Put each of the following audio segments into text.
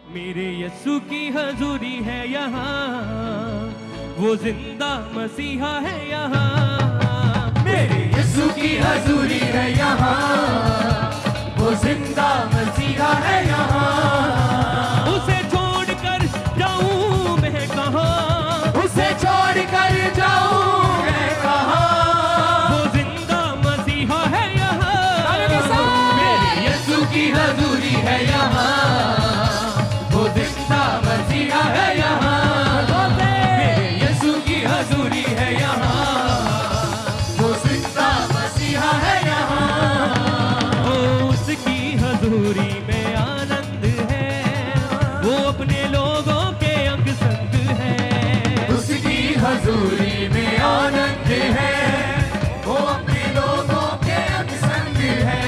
मेरे यीशु की हजूरी है यहाँ, वो जिंदा मसीहा है यहाँ। मेरे यीशु की हजूरी है यहाँ, वो जिंदा मसीहा है यहाँ। उसे छोड़कर जाऊं मैं कहाँ, उसे छोड़कर जाऊं मैं कहाँ। वो जिंदा मसीहा है यहाँ। मेरे यीशु की हजूरी है यहाँ, वो जिंदा मसीहा है यहाँ। मेरे यीशु की हजूरी है यहाँ, वो जिंदा मसीहा है यहाँ। उसकी हजूरी में आनंद है, वो अपने लोगों के अंग संग है। उसकी हजूरी में आनंद है, वो अपने लोगों के अंग संग है।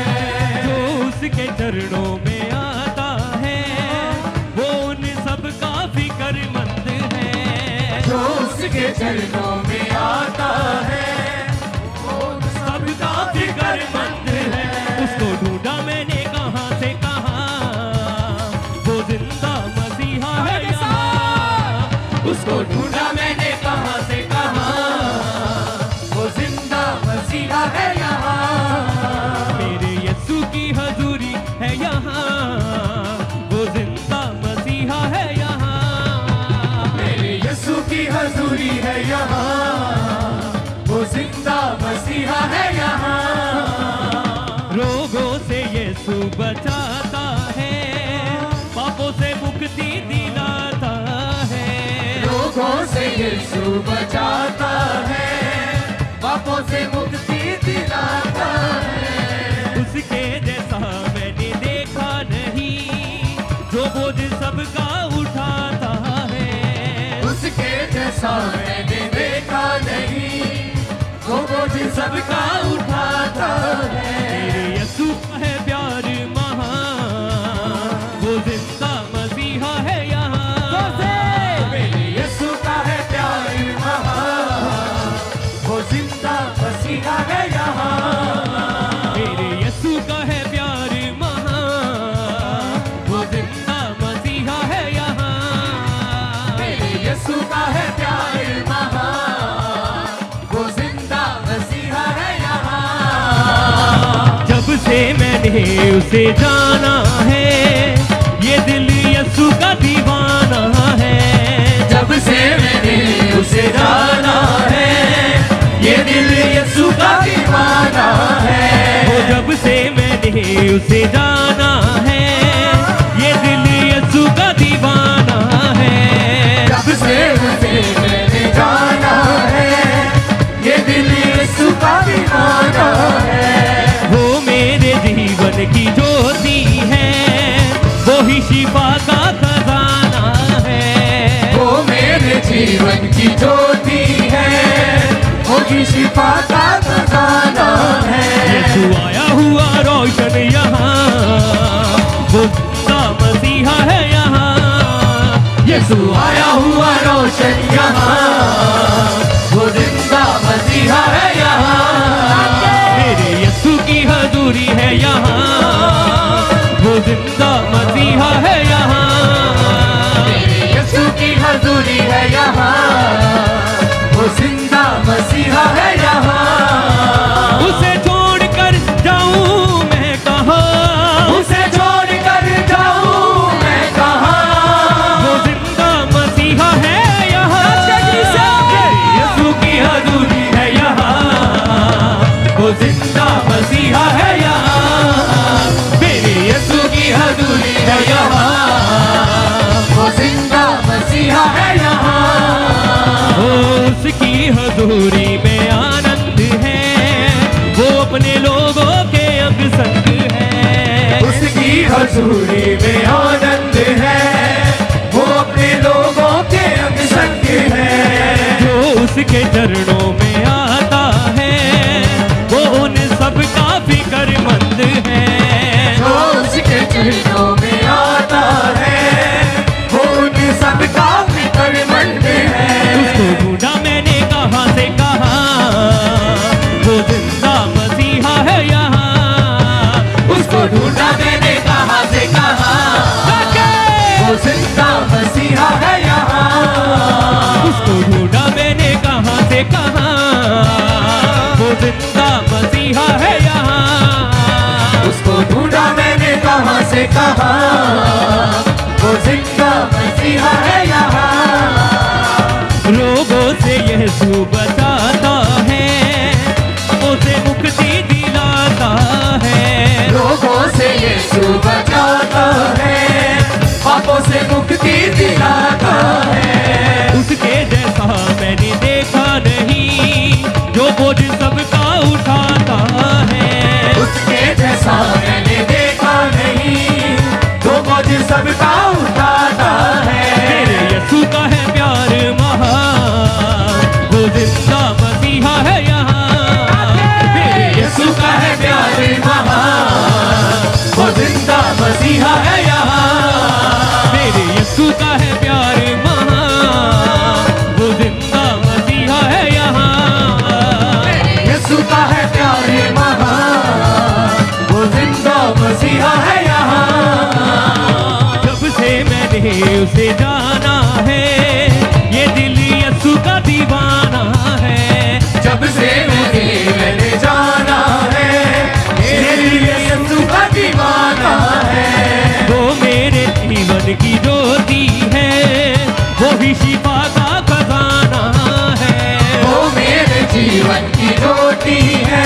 जो उसके चरणों में आता है, वो उन सब का फिक्रमंद है। जो उसके चरणों में आता है, वो सब का फिक्रमंद है। उसको ढूंढा मैंने कहाँ से कहाँ, वो जिंदा मसीहा है यहाँ। उसको ढूंढा मैंने कहाँ से कहाँ, वो जिंदा मसीहा है यहाँ। मेरे यीशु की हजूरी है यहाँ, वो जिंदा मसीहा है यहाँ। मेरे यीशु की हजूरी है यहाँ, वो जिंदा मसीहा है यहाँ। रोगों से यीशु बचाता है, पापों से मुक्ति दिलाता है। रोगों से यीशु बचाता है, पापों से मुक्ति दिलाता है। उसके जैसा मैंने देखा नहीं, जो बोझ सबका उठाता है। उसके जैसा मैंने देखा नहीं, वो बोझ सबका उठाता है। मेरे यीशु का है प्यार महान, वो जिंदा मसीहा है यहाँ। मेरे यीशु का है प्यार महान, वो जिंदा मसीहा है यहाँ। मेरे यीशु का है प्यार महान, वो जिंदा मसीहा है यहाँ। मेरे यीशु का है प्यार महान, वो जिंदा मसीहा है यहाँ। जब से मैंने उसे जाना है, ये दिल यीशु का दीवाना है। जब से मैंने उसे जाना है, ये दिल यीशु का दीवाना है। वो जब से मैंने उसे जाना है, ये दिल यीशु का दीवाना है। जब से उसे मैंने जाना है, ये दिल यीशु का दीवाना है। वो मेरे जीवन की ज्योति है, वो ही शिफा का खजाना है। वो मेरे जीवन की ज्योति है, वो ही शिफा का खजाना है। यीशु आया हुआ रोशन यहाँ, वो जिंदा मसीहा है यहाँ। यीशु आया हुआ रोशन यहाँ, वो जिंदा मसीहा है यहाँ। मेरे यीशु की हजूरी है यहाँ, वो जिंदा मसीहा है यहाँ। मेरे यीशु की हजूरी है यहाँ, वो जिंदा मसीहा है यहाँ। उसे छोड़कर जाऊं मैं कहाँ, उसे छोड़कर जाऊं मैं कहाँ। वो जिंदा मसीहा है यहाँ। यीशु की हजूरी है यहाँ, वो जिंदा मसीहा है यहाँ। मेरे यीशु की हजूरी है यहाँ, वो जिंदा मसीहा है यहाँ। उसकी हजूरी में आनंद है, वो अपने लोगों के अंग संग है। उसकी हजूरी में आनंद है, वो अपने लोगों के अंग संग है। जो उसके चरणों में आता है, वो उन सब का फिक्रमंद है। जो उसके चरणों में आता है, वो उन सब का फिक्रमंद है। उसको ढूंढा मैंने कहाँ से कहाँ, वो जिंदा मसीहा है यहाँ। उसको ढूंढा मैंने कहाँ से कहाँ, वो जिंदा मसीहा है यहाँ। उसको ढूंढा मैंने कहाँ से कहाँ, वो जिंदा मसीहा है यहाँ। उसको ढूंढा मैंने कहाँ से कहाँ, वो जिंदा मसीहा है यहाँ। रोगों से यीशु बचाता है, उसे मुक्ति दिलाता है। रोगों से यीशु बचाता है, पापों से मुक्ति दिलाता है। उसके जैसा मैंने देखा नहीं, जो बोझ सबका उठाता है। उसके जैसा मैंने देखा नहीं, जो बोझ सबका उठाता है। मेरे यीशु का है प्यार महान, वो जिंदा मसीहा है यहाँ। मेरे यीशु का है प्यार महान, वो जिंदा मसीहा है यहाँ। मेरे यीशु का है प्यार महान, वो जिंदा मसीहा है यहाँ। यीशु का है प्यार महान, वो जिंदा मसीहा है यहाँ। जब से मैंने उसे जाना है, ये दिल यीशु का दीवाना है। जब से मैंने जाना है, ये दिल यीशु का दीवाना है। वो मेरे जीवन की ज्योति है, वो ही शिफा का खजाना है। वो मेरे जीवन की ज्योति है,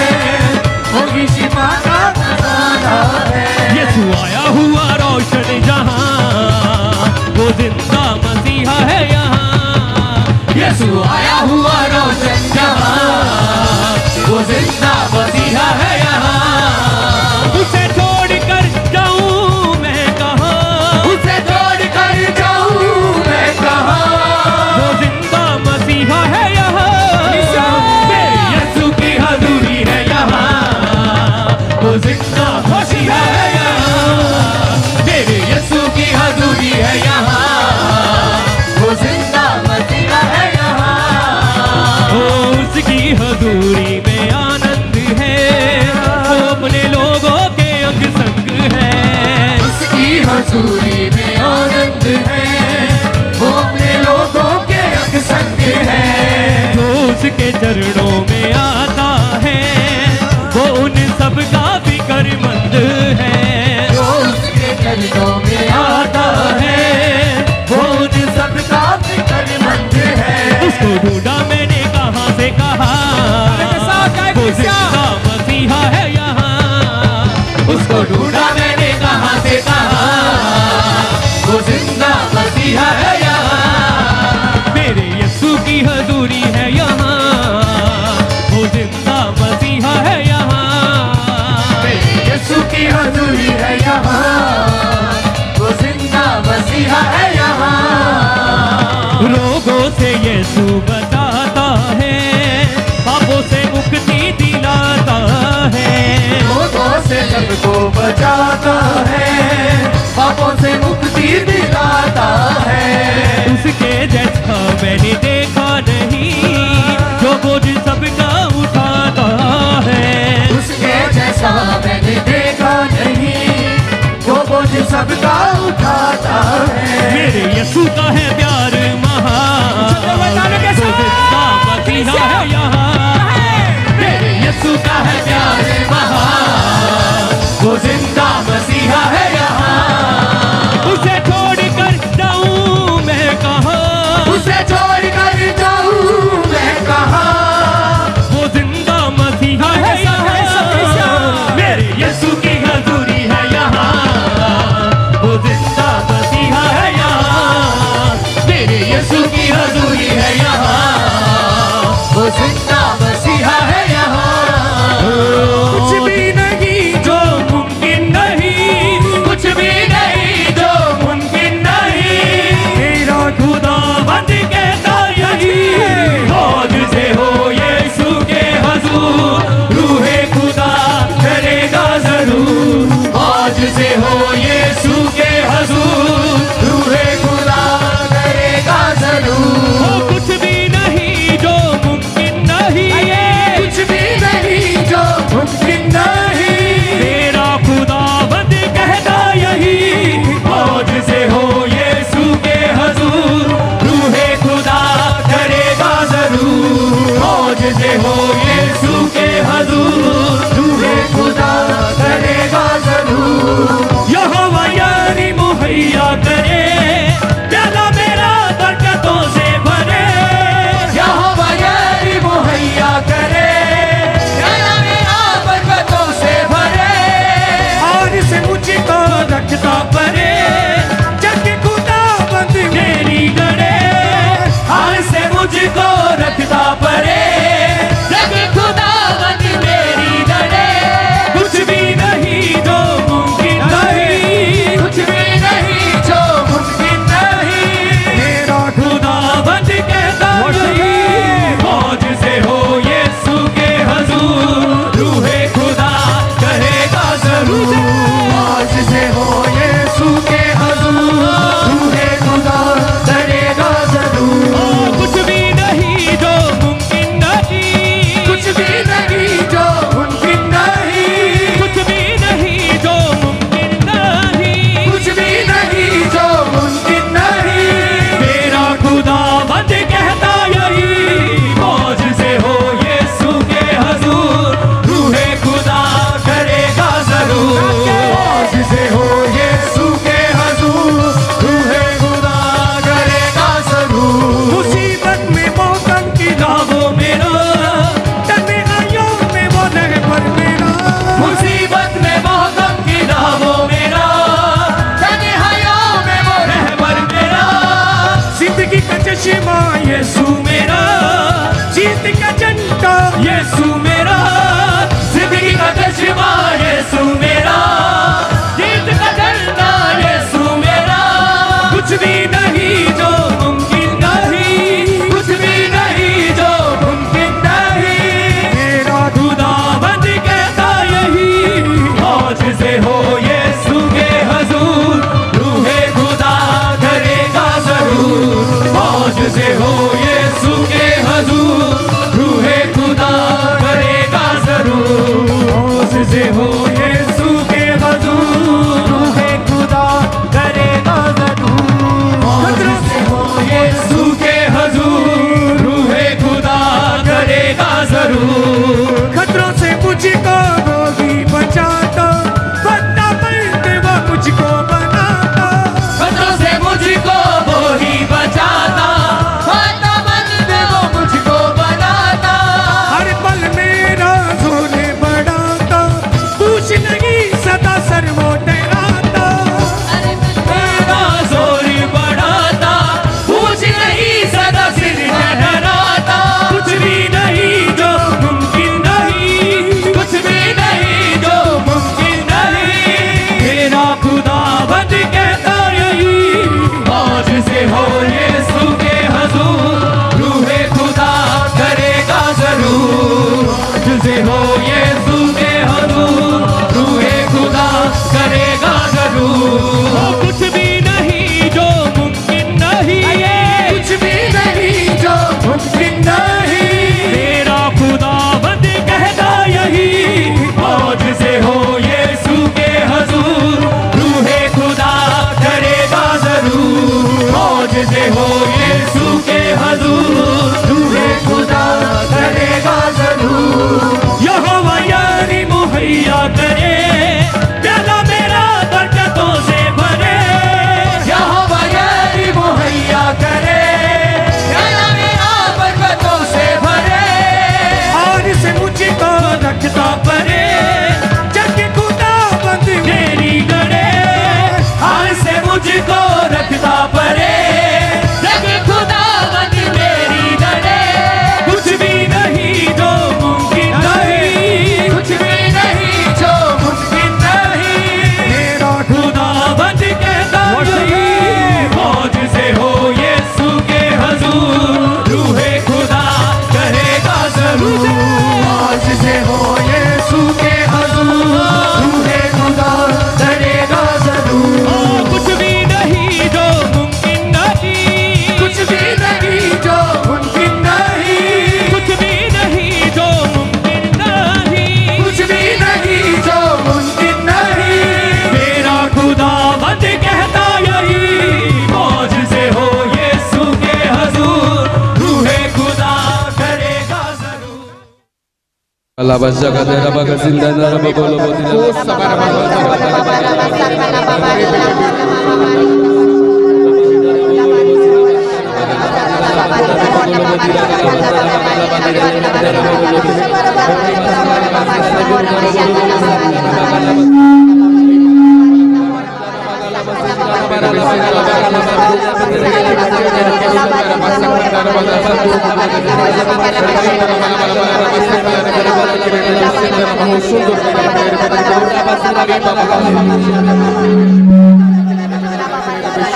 वो भी शिफा का खजाना है। यीशु आया हुआ रोशन जहां, वो जिंदा मसीहा है यहाँ। यीशु आया हुआ रोशन जहां, वो जिंदा मसीहा है यहाँ। उसे छोड़कर जाऊं मैं कहाँ, उसे छोड़कर जाऊं मैं कहाँ, वो जिंदा मसीहा है यहाँ। मेरे यीशु की हजूरी है यहाँ, वो जिंदा मसीहा है यहाँ। मेरे यीशु की हजूरी है यहाँ, वो जिंदा मसीहा है यहाँ। उसकी हजूरी में आनंद है, वो अपने लोगों के अंग संग है। उसकी हजूरी में आनंद है, वो अपने लोगों के अंग संग है। जो उसके चरणों में आता है, वो उन सब का फिक्रमंद है। जो उसके चरणों में आता है, वो उन सब का फिक्रमंद है। उसको ढूंढा मैंने कहाँ से कहा, वो जिंदा मसीहा है यहाँ। उसको ढूंढा मैंने कहाँ से कहा, वो जिंदा मसीहा है यहाँ। मेरे यीशु की हजूरी है यहाँ, वो जिंदा मसीहा है यहाँ। मेरे यीशु की हजूरी है यहाँ, वो जिंदा मसीहा है यहाँ। रोगों से यीशु बचाता है, पापों से मुक्ति दिलाता है। लोगों से सबको बचाता है, पापों से मुक्ति दिलाता है। उसके जैसा मैंने देखा नहीं, जो बोझ सबका उठाता है। उसके जैसा मैंने देखा नहीं, जो बोझ सबका उठाता है। मेरे यीशु का है प्यार महान, वो जिंदा मसीहा है यहाँ। मेरे यीशु का है प्यार महान, वो जिंदा मसीहा है यहाँ। उसे छोड़कर जाऊं मैं कहाँ, उसे छोड़कर जाऊं मैं कहाँ, वो जिंदा मसीहा है यहाँ। मेरे यीशु की हजूरी है यहाँ, वो जिंदा मसीहा है यहाँ। मेरे यीशु की हजूरी है यहाँ, वो जिंदा मसीहा है यहाँ। कुछ भी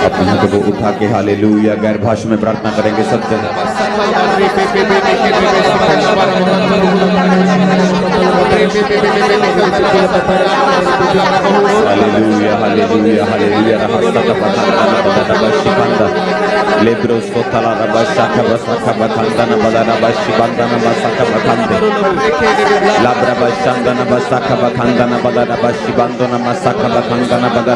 अपने हाथों को उठा के हालेलुया गैर भाषा में प्रार्थना करेंगे सब जन। हालेलुया हालेलुया हालेलुया रहस्ता का बखांदा ना बदा बशिबंदा लेब्रोस को तला रबशा का बसका बखांदा ना बदा बशिबंदा ना बसका बखांदे लाब्रा बशंदा ना बसका बखांदा ना बदा बशिबंदो ना बसका बखांदा ना बदा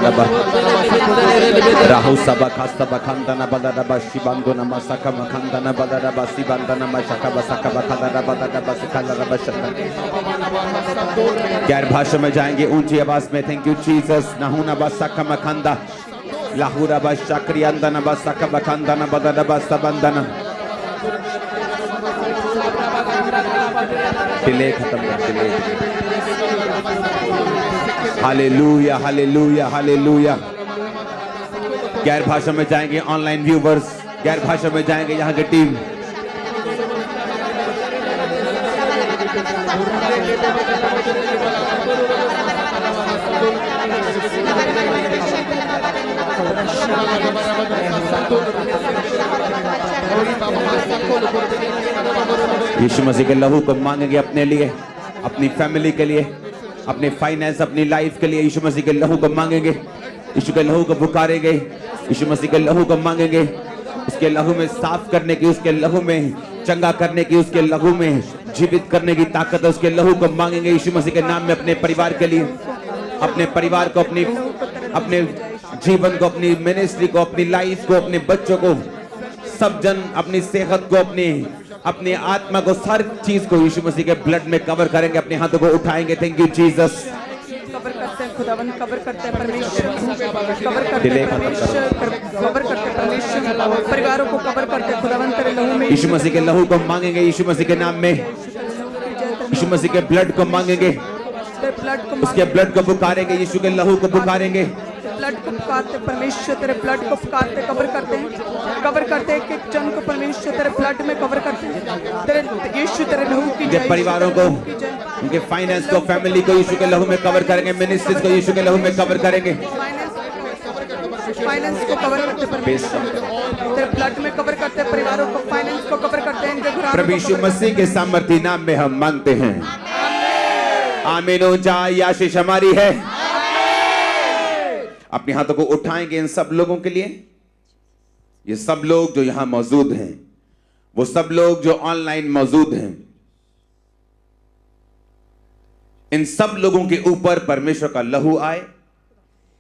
राहु सबा खास्ता बखांदा ना बदा बशिबंदो ना बसका बखांदा ना बदा बशिबंदा ना बसका बसका बखांदा ना बदा बसका रबशंदा। गैर भाषा में जाएंगे ऊंची आवाज में। Thank you Jesus. नहुना बसका मखंदा लाहुरा बशक्रियंदा ना बसका बखांदा ना बदा बसबंदना डिले खत्म कर डिले। Hallelujah hallelujah hallelujah. गैर भाषा में जाएंगे ऑनलाइन व्यूवर्स, गैर भाषा में जाएंगे यहाँ की टीम। यीशु मसीह के लहू को मांगेंगे अपने लिए, अपनी फैमिली के लिए, अपने फाइनेंस, अपनी लाइफ के लिए। यीशु मसीह के लहू को मांगेंगे, यीशु के लहू को पुकारेंगे, यीशु मसीह के लहू को मांगेंगे। उसके लहू में साफ करने की, उसके लहू में चंगा करने की, उसके लहू में जीवित करने की ताकत है। उसके लहू को मांगेंगे यीशु मसीह के नाम में अपने परिवार के लिए, अपने परिवार को, अपने जीवन को, अपनी मिनिस्ट्री को, अपनी लाइफ को, अपने बच्चों को, सब जन, अपनी सेहत को, अपनी आत्मा को, हर चीज को यीशु मसीह के ब्लड में कवर करेंगे। अपने हाथों को उठाएंगे। Thank you Jesus. कवर करते हैं खुदावन, कवर करते हैं परमेश्वर, कवर करते हैं परमेश्वर, कवर करते हैं परमेश्वर, परिवारों को कवर करते हैं खुदावन तेरे लहू में। यीशु मसीह के लहू को मांगेंगे यीशु मसीह के नाम में। यीशु मसीह के ब्लड को मांगेंगे, उसके ब्लड को पुकारेंगे, यीशु के लहू को पुकारेंगे। ब्लड को पुकारते परमेश्वर, तेरे ब्लड को पुकारते, कवर करते हैं, कवर करते हैं एक जन को परमेश्वर तेरे ब्लड में कवर करते हैं। तेरे यीशु तेरे लहू की जय। परिवारों को, उनके फाइनेंस को, फैमिली को यीशु के लहू में कवर करेंगे। मिनिस्ट्रीज को यीशु के लहू में कवर करेंगे। फाइनेंस को कवर करते परमेश्वर, तेरे ब्लड में कवर करते हैं। परिवारों को, फाइनेंस को कवर करते हैं। प्रभु यीशु मसीह के सामर्थी नाम में हम मांगते हैं। आमीन। ऊंचा आशीष हमारी है। अपने हाथों को उठाएंगे इन सब लोगों के लिए। ये सब लोग जो यहां मौजूद हैं, वो सब लोग जो ऑनलाइन मौजूद हैं, इन सब लोगों के ऊपर परमेश्वर का लहू आए,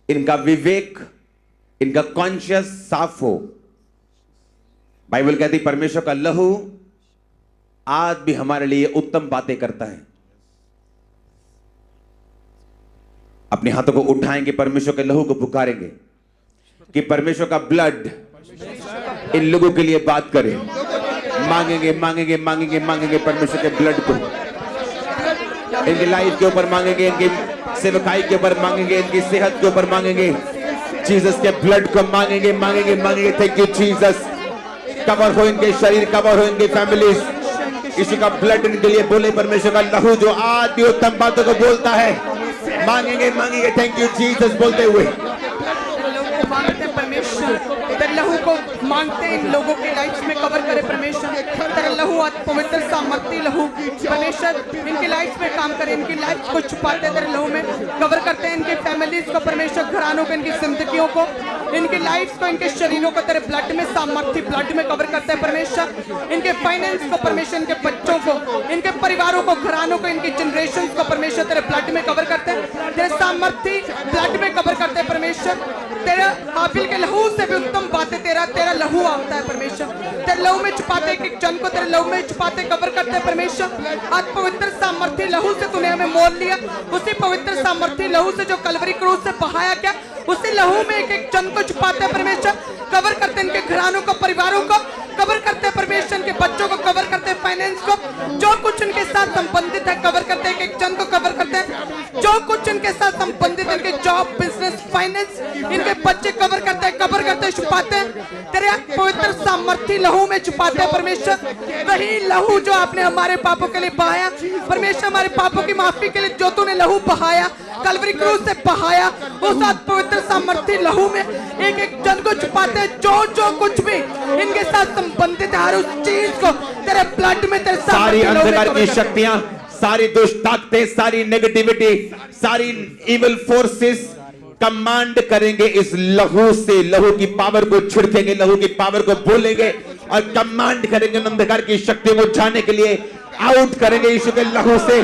इनका विवेक, इनका कॉन्शियस साफ हो। बाइबल कहती परमेश्वर का लहू आज भी हमारे लिए उत्तम बातें करता है। अपने हाथों को उठाएंगे, परमेश्वर के लहू को पुकारेंगे कि परमेश्वर का ब्लड इन लोगों के लिए बात करे। मांगेंगे मांगेंगे मांगेंगे मांगेंगे परमेश्वर के ब्लड को, इनकी लाइफ के ऊपर मांगेंगे, इनकी सेवकाई के ऊपर मांगेंगे, इनकी सेहत के ऊपर मांगेंगे। जीसस के ब्लड को मांगेंगे मांगेंगे मांगेंगे। Thank you Jesus. कवर हो इनके शरीर, कवर हो इनकी फैमिलीज। इसी का ब्लड इनके लिए बोले परमेश्वर का लहू जो आज भी उत्तम बातों को बोलता है। मांगेंगे मांगेंगे। थैंक यू जीसस बोलते हुए मांगते परमेश्वर, तेरे लहू को मांगते इन लोगों के लाइफ में कवर करे परमेश्वर। तेरे लहू पवित्र सामर्थ्य लहू परमेश्वर इनकी लाइफ में काम करे, इनकी लाइफ को छुपाते तेरे लहू में कवर करते हैं। हैं इनके फैमिलीज को परमेश्वर, घरानों को, इनकी जिंदगियों को, इनकी लाइफ को, इनके शरीरों को तेरे ब्लड में, सामर्थ्य ब्लड में कवर करते हैं परमेश्वर। इनके फाइनेंस को परमेश्वर, इनके बच्चों को, इनके परिवारों को, घरानों को, इनकी जनरेशन को परमेश्वर तेरे ब्लड में कवर करते हैं, तेरे सामर्थ्य ब्लड में कवर करते हैं परमेश्वर। तेरा हाबिल के लहू से भी उत्तम बातें तेरा लहू आता है परमेश्वर। तेरे लहू में छुपाते एक जन को, तेरे लहू में छुपाते कवर करते हैं परमेश्वर। आज पवित्र सामर्थ्य लहू से तूने हमें मोल लिया, उसी पवित्र सामर्थ्य लहू से जो कलवरी क्रूस से बहाया गया, उसी लहू में एक जन को छुपाते हैं परमेश्वर। कवर करते हैं इनके घरानों को, परिवारों को कवर करते हैं परमेश्वर, इनके बच्चों को कवर करते हैं, फाइनेंस को, जो कुछ इनके साथ संबंधित है कवर करते हैं, एक जन को कवर करते हैं, जो कुछ इनके साथ संबंधित है, इनके जॉब, बिजनेस, फाइनेंस, इनके बच्चे कवर करते हैं, छुपाते हैं, तेरे पवित्र सामर्थ्य लहू में छुपाते हैं परमेश्वर। वही लहू जो आपने हमारे पापों के लिए बहाया परमेश्वर, हमारे पापों की माफी के लिए जो तूने लहू बहाया, कलवरी क्रूस से बहाया, उस पवित्र सामर्थ्य लहू में एक एक जन को छुपाते हैं, जो कुछ भी इनके साथ संबंधित है, हर उस चीज को तेरे ब्लड में, तेरे सारी अंधकार की शक्तियां, सारी दुष्ट ताकतें, सारी नेगेटिविटी, सारी इविल फोर्सेस कमांड करेंगे इस लहू से, लहू की पावर को छिड़केंगे, लहू की पावर को बोलेंगे और कमांड करेंगे अंधकार की शक्तियों को जाने के लिए, आउट करेंगे यीशु के लहू से,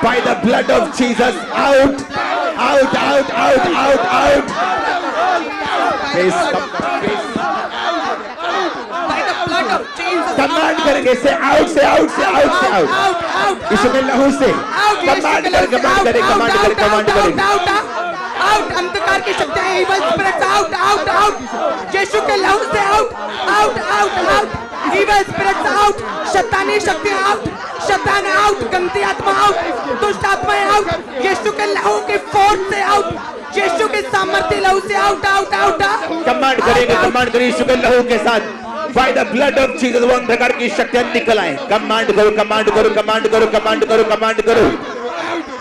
by the blood of Jesus, out out out out out out. Command करेंगे से आउट से आउट से आउट से आउट, यीशु के लहू से कमांड करें आउट, अंधकार की शक्तियां, evil spirits out out out, यीशु के लहू से out out out out, evil spirits out, शैतानी शक्तियां आउट, शैतान आउट, गंदी आत्मा आउट, दुष्ट आत्माएं आउट, यीशु के लहू के फोर्स से आउट, यीशु के सामर्थ्य लहू से आउट आउट आउट। कमांड करेंगे, कमांड करें यीशु के लहू के साथ, by the blood of Jesus वो अंधकार की शक्तियां निकल आए। कमांड करो, कमांड करो, कमांड करो, कमांड करो, कमांड करो।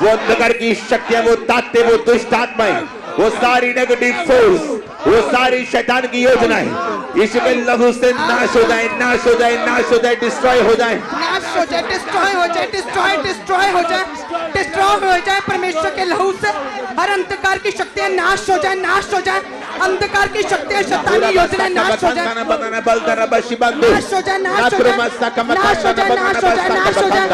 वो अंधकार की शक्तियां, वो ताकतें, वो दुष्ट आत्माएं, वो सारी नेगेटिव फोर्स, वो सारी शैतान की योजनाएं यीशु के लहू से नाश हो जाए, नाश हो जाए, नाश हो जाए, डिस्ट्रॉय हो जाए, नाश हो जाए, डिस्ट्रॉय हो जाए, डिस्ट्रॉय डिस्ट्रॉय हो जाए, डिस्ट्रॉय हो जाए परमेश्वर के लहू से। हर अंधकार की शक्तियां नाश हो जाए, नाश हो जाए, अंधकार की शक्तियां, शैतानी योजनाएं नाश हो जाए, नाश हो जाए, नाश हो जाए, नाश हो जाए, नाश हो जाए, नाश हो जाए,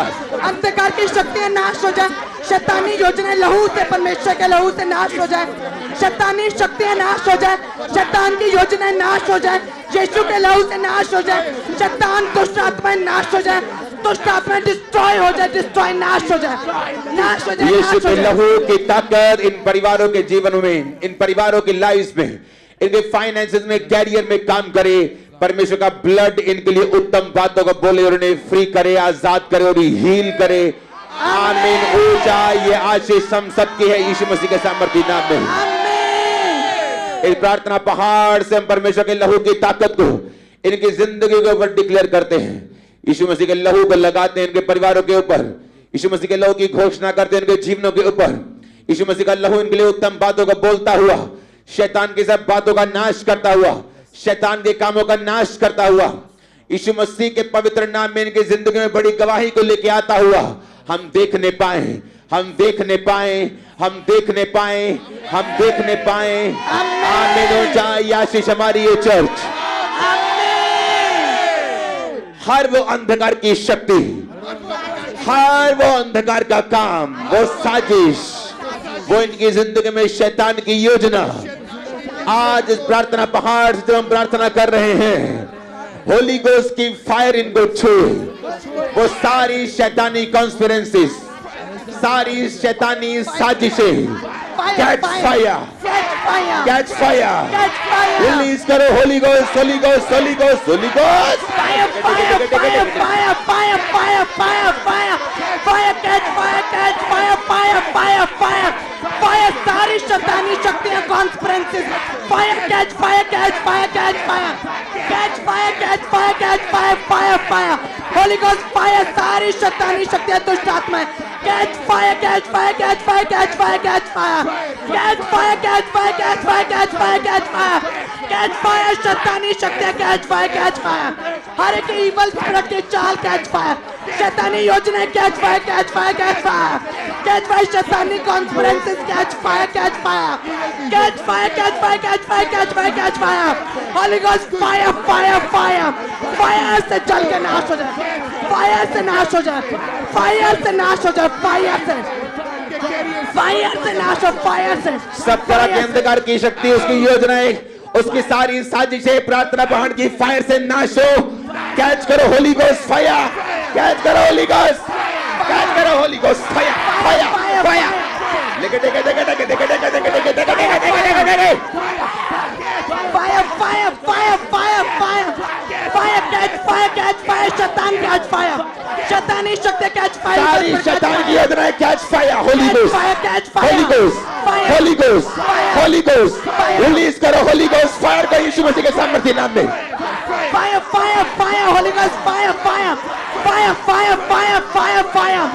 अंधकार की शक्तियां नाश हो जाए, शैतानी योजनाएं लहू से, परमेश्वर के लहू से नाश हो जाए, शैतानी शक्तियां नाश हो जाए, शैतान की योजनाएं नाश हो जाए, यीशु के लहू से नाश हो जाए, शैतान दुष्ट आत्माएं नाश हो जाए, दुष्ट आत्माएं डिस्ट्रॉय हो जाए, डिस्ट्रॉय नाश हो जाए, नाश हो जाए। यीशु के लहू की ताकत इन परिवारों के जीवन में, इन परिवारों की लाइफ में, इनके फाइनेंसेस में, कैरियर में काम करे। परमेश्वर का ब्लड इनके लिए उत्तम बातों को बोले और उन्हें फ्री करे, आजाद करे और हील करे। आमीन। ऊंचा ये आशीष हम सबकी है यीशु मसीह के सामर्थ्य नाम में। इस प्रार्थना पहाड़ से हम परमेश्वर के लहू की ताकत को इनकी जिंदगी के ऊपर डिक्लेयर करते हैं। यीशु मसीह के लहू को लगाते हैं इनके परिवारों के ऊपर। यीशु मसीह के लहू की घोषणा करते हैं इनके जीवनों के ऊपर। यीशु मसीह का लहू इनके लिए उत्तम बातों को बोलता हुआ, शैतान की सब बातों का नाश करता हुआ, शैतान के कामों का नाश करता हुआ, यीशु मसीह के पवित्र नाम में इनकी जिंदगी में बड़ी गवाही को लेके आता हुआ हम देखने पाए, हम देखने पाए, हम देखने पाए, हम देखने पाए। आमीन। ऊंचा आशीष हमारी ये चर्च, हर वो अंधकार की शक्ति, हर वो अंधकार का काम, वो साजिश, वो इनकी जिंदगी में शैतान की योजना, आज इस प्रार्थना पहाड़ से जब हम प्रार्थना कर रहे हैं, होली गोस्ट की फायर इनको छूए। वो सारी शैतानी कॉन्स्पिरेंसीज, सारी शैतानी साजिशें catch fire, catch fire, release करो। Holy Ghost, Holy Ghost, Holy Ghost, Holy Ghost, fire, fire, fire, fire, fire, fire, fire, fire, fire, catch fire, catch fire, fire, fire, fire, fire, सारी शैतानी शक्तियां, conspiracies, fire, catch fire, catch fire, catch fire, catch fire, catch fire, catch fire, fire, fire, Holy Ghost fire, सारी शैतानी शक्तियां, दुष्ट आत्माएं, catch fire, catch fire, catch fire, catch fire, catch fire, catch fire, catch fire, catch fire, catch fire, catch fire, catch fire, शैतानी शक्तियां, catch fire, catch fire, हर एक evil spirit की चाल, कैच फायर, शैतानी योजना catch fire, catch fire, catch fire, catch fire, शैतानी conferences catch fire, catch fire, catch fire, catch fire, catch fire, catch fire, catch fire, Holy Ghost fire, fire, fire, fire से जल के नाश हो जाए, fire से नाश हो जाए, फायर से नाश हो जाए, फायर से, फायर से नाश हो, फायर से, सब तरह के अंधकार की शक्ति, उसकी योजनाएं, उसकी सारी साजिशें प्रार्थना पहाड़ की फायर से नाश हो। कैच करो होली गोस्ट फायर, कैच करो होली गोस्ट, कैच करो Holy Ghost fire, fire, fire, लेके देखे देखे देखे देखे देखे देखे देखे देखे देखे देखे fire, fire, fire, fire, fire, fire, catch fire, catch fire, शैतान कैच फायर, शैतानी शक्ति कैच फायर, सारी शैतान की योजनाएं catch fire, Holy ghost, catch fire, Holy Ghost, Holy Ghost, Holy ghost, release करो होली गोस्ट फायर को यीशु मसीह के सामर्थ्य नाम में। Fire, fire, fire, Holy Ghost fire, fire, fire, fire, fire, fire, fire,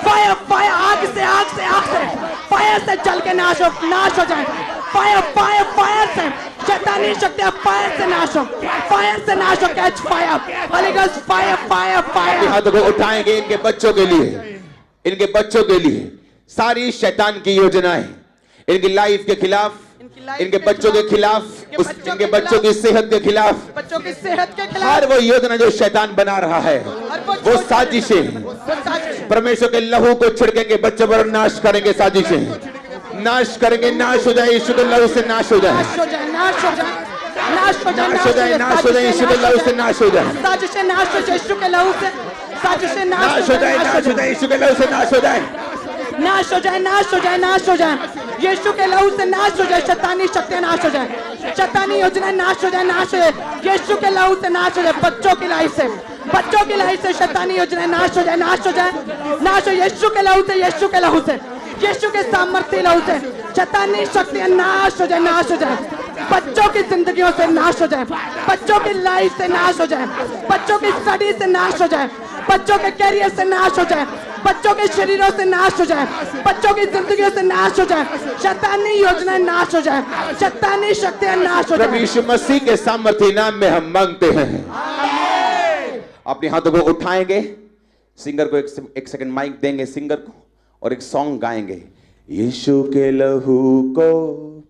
fire, fire, आग से, आग से, आग से, फायर से जल के नाश हो जाए, फायर, फायर, फायर से शैतानी शक्तियां फायर से नाश हो, फायर से नाश हो, catch fire, Holy Ghost fire, fire, fire. हाथों को उठाएंगे इनके बच्चों के लिए, इनके बच्चों के लिए सारी शैतान की योजनाएं इनकी लाइफ के खिलाफ, इनके बच्चों के खिलाफ, इनके बच्चों की सेहत के खिलाफ, बच्चों की सेहत के खिलाफ हर वो योजना जो शैतान बना रहा है, वो साजिशें परमेश्वर के लहू को छिड़केंगे, बच्चों पर नाश करेंगे, साजिशें नाश करेंगे, नाश हो जाए यीशु के लहू से, नाश हो जाए, नाश हो जाए, नाश हो जाए, नाश हो जाए, नाश हो जाए, नाश हो जाए यीशु के लहू से, नाश हो जाए, साजिशें नाश हो जाए यीशु के लहू से, साजिशें नाश हो जाए, नाश हो जाए यीशु के लहू से, नाश हो जाए, नाश हो जाए, नाश हो जाए, नाश हो जाए यीशु के लहू से, नाश हो जाए, शैतानी शक्तियां नाश हो जाए, शैतानी योजना नाश हो जाए, नाश हो जाए यीशु के लहू से, नाश हो जाए, बच्चों की लाइफ से, बच्चों की लाइफ से शैतानी योजना नाश हो जाए, नाश हो जाए, नाश हो यीशु के लहू से, यीशु के लहू से, यीशु के सामर्थ्य लहू से, शैतानी शक्तियां नाश हो जाए, नाश हो जाए, बच्चों की जिंदगियों से नाश हो जाए, बच्चों की लाइफ से नाश हो जाए, बच्चों की स्टडी से नाश हो जाए, बच्चों के कैरियर से नाश हो जाए, बच्चों के शरीरों से नाश हो जाए, बच्चों की जिंदगियों से नाश हो जाए, शैतानी योजनाएं नाश हो जाए, शैतानी शक्तियां नाश हो प्रभु जाए। यीशु मसीह के सामर्थ्य नाम में हम मांगते हैं। अपने हाथों को उठाएंगे, सिंगर को एक सेकंड माइक देंगे सिंगर को और एक सॉन्ग गाएंगे। यीशु के लहू को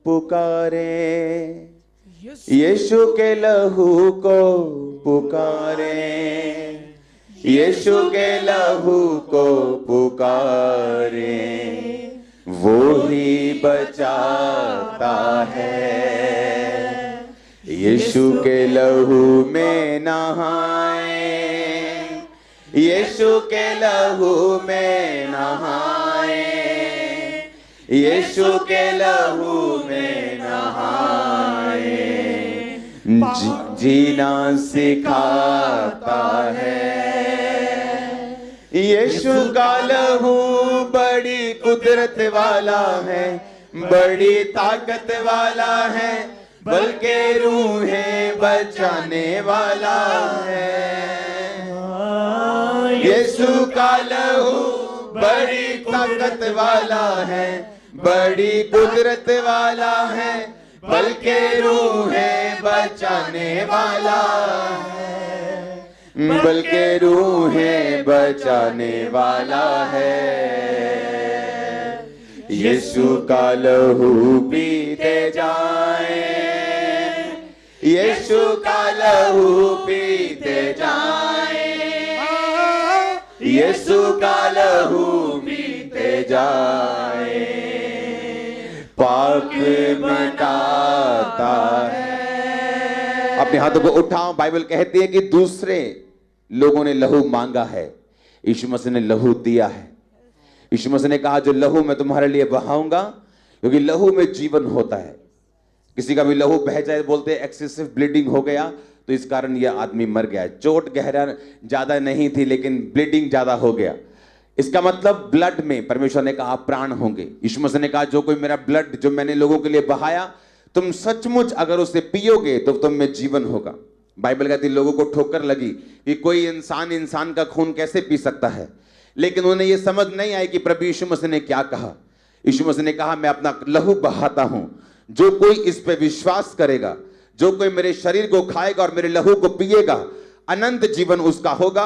पुकारे, यीशु के लहू को पुकारे, यीशु के लहू को पुकारे, वो ही बचाता है। यीशु के लहू में नहाए, यीशु के लहू में नहाए, यीशु के लहू में नहाए, जीना सिखाता है। यीशु का लहू बड़ी कुदरत वाला है, बड़ी ताकत वाला है, बल्कि रूहें बचाने वाला है। यीशु का लहू बड़ी ताकत वाला है, बड़ी कुदरत वाला है, बल्कि रूहें बचाने वाला है, बल्कि रूहें बचाने वाला है। यीशु का लहू पीते जाए, यीशु का लहू पीते जाए, यीशु का लहू पीते जाए, पाप मिटाता है। अपने हाथों को उठाओ। बाइबल कहती है कि दूसरे लोगों ने लहू मांगा है, यीशु मसीह ने लहू दिया है। यीशु मसीह ने कहा जो लहू मैं तुम्हारे लिए बहाऊंगा, क्योंकि लहू में जीवन होता है। किसी का भी लहू बह जाए, बोलते हैं एक्सेसिव ब्लीडिंग हो गया, तो इस कारण यह आदमी मर गया। चोट गहरा ज्यादा नहीं थी, लेकिन ब्लीडिंग ज्यादा हो गया। इसका मतलब ब्लड में परमेश्वर ने कहा प्राण होंगे। यीशु मसीह ने कहा जो कोई मेरा ब्लड जो मैंने लोगों के लिए बहाया, तुम सचमुच अगर उसे पियोगे तो तुम में जीवन होगा। बाइबल कहती है लोगों को ठोकर लगी कि कोई इंसान का खून कैसे पी सकता है, लेकिन उन्हें यह समझ नहीं आई कि प्रभु यीशु मसीह ने क्या कहा। यीशु मसीह ने कहा मैं अपना लहू बहाता हूं, जो कोई इस पे विश्वास करेगा, जो कोई मेरे शरीर को खाएगा और मेरे लहू को पिएगा, अनंत जीवन उसका होगा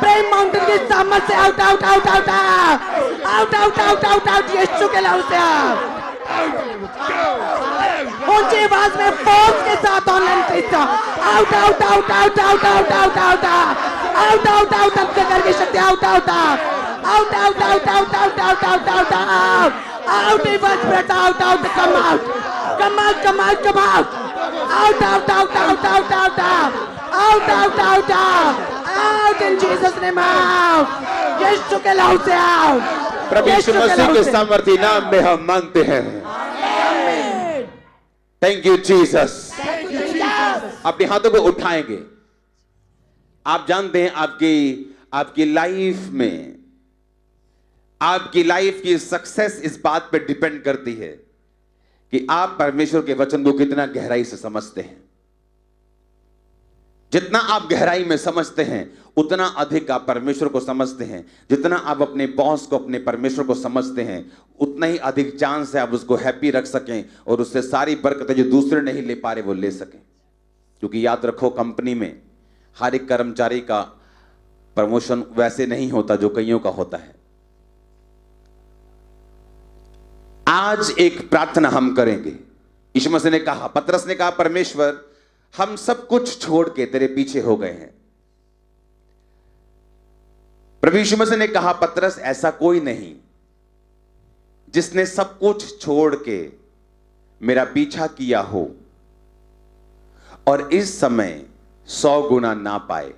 प्रेम माउंटेन की सामर्थ से out out out out out out out out out यीशु के लहू से आउट। ऊंची आवाज में फोर्स के साथ ऑनलाइन क्रिस्ता out out out out out out out out out out out अंधकार की शक्ति out out out out out out out out out out out out even spread out out come out come out come out come out out out out out out out out out out out out in Jesus name यीशु के लहू से out. प्रभु यीशु मसीह के सामर्थी नाम में हम मांगते हैं। Thank you Jesus. अपने हाथों को उठाएंगे। आप जानते हैं आपकी लाइफ में आपकी लाइफ की सक्सेस इस बात पर डिपेंड करती है कि आप परमेश्वर के वचन को कितना गहराई से समझते हैं। जितना आप गहराई में समझते हैं उतना अधिक आप परमेश्वर को समझते हैं। जितना आप अपने बॉस को अपने परमेश्वर को समझते हैं उतना ही अधिक चांस है आप उसको हैप्पी रख सकें और उससे सारी बरकतें जो दूसरे नहीं ले पा रहे वो ले सकें। क्योंकि याद रखो, कंपनी में हर एक कर्मचारी का प्रमोशन वैसे नहीं होता जो कईयों का होता है। आज एक प्रार्थना हम करेंगे। यीशु मसीह ने कहा, पतरस ने कहा, परमेश्वर हम सब कुछ छोड़ के तेरे पीछे हो गए हैं। प्रभु यीशु मसीह ने कहा, पतरस ऐसा कोई नहीं जिसने सब कुछ छोड़ के मेरा पीछा किया हो और इस समय 100 गुना ना पाए।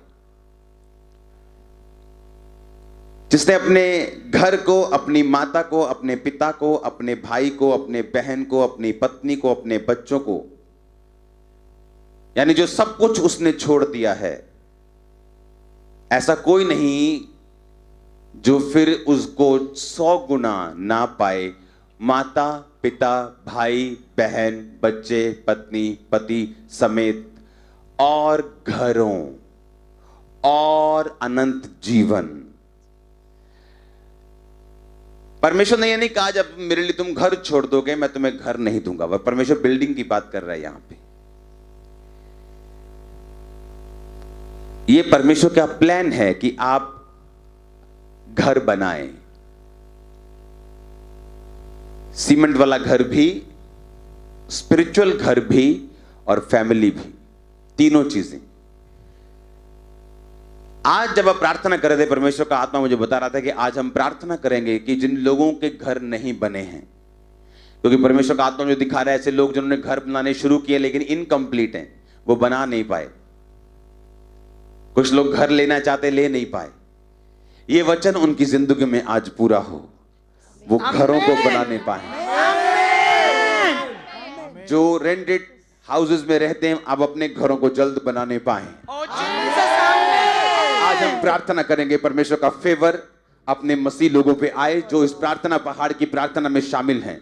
जिसने अपने घर को, अपनी माता को, अपने पिता को, अपने भाई को, अपने बहन को, अपनी पत्नी को, अपने बच्चों को, यानी जो सब कुछ उसने छोड़ दिया है, ऐसा कोई नहीं जो फिर उसको 100 गुना ना पाए। माता, पिता, भाई, बहन, बच्चे, पत्नी, पति समेत और घरों और अनंत जीवन। परमेश्वर ने यह नहीं कहा जब मेरे लिए तुम घर छोड़ दोगे मैं तुम्हें घर नहीं दूंगा। वह परमेश्वर बिल्डिंग की बात कर रहा है। यहां पे यह परमेश्वर का प्लान है कि आप घर बनाएं। सीमेंट वाला घर भी, स्पिरिचुअल घर भी और फैमिली भी, तीनों चीजें। आज जब आप प्रार्थना कर रहे थे, परमेश्वर का आत्मा मुझे बता रहा था कि आज हम प्रार्थना करेंगे कि जिन लोगों के घर नहीं बने हैं, क्योंकि परमेश्वर का आत्मा मुझे दिखा रहा है ऐसे लोग जिन्होंने घर बनाने शुरू किए लेकिन इनकम्प्लीट हैं, वो बना नहीं पाए। कुछ लोग घर लेना चाहते, ले नहीं पाए। ये वचन उनकी जिंदगी में आज पूरा हो, वो घरों को बनाने पाए। जो रेंटेड हाउसेस में रहते हैं अब अपने घरों को जल्द बनाने पाए। आज हम प्रार्थना करेंगे परमेश्वर का फेवर अपने मसीह लोगों पे आए जो इस प्रार्थना पहाड़ की प्रार्थना में शामिल हैं।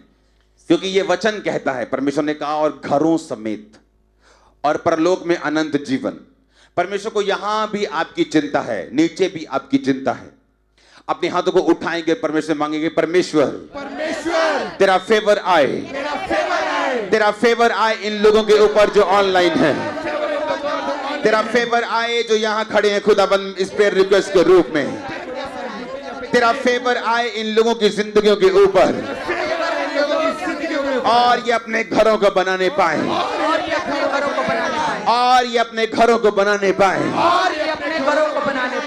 क्योंकि ये वचन कहता है, परमेश्वर ने कहा, और घरों समेत और परलोक में अनंत जीवन। परमेश्वर को यहां भी आपकी चिंता है, नीचे भी आपकी चिंता है। अपने हाथों को उठाएंगे, परमेश्वर मांगेंगे, परमेश्वर तेरा फेवर आए, तेरा फेवर आए इन लोगों के ऊपर जो ऑनलाइन है। तेरा फेवर आए जो यहां खड़े हैं खुदाबंद इस प्रेयर रिक्वेस्ट के रूप में। तेरा फेवर आए इन लोगों की जिंदगियों के ऊपर और ये अपने घरों को बनाने पाए, और ये अपने घरों को बनाने पाए,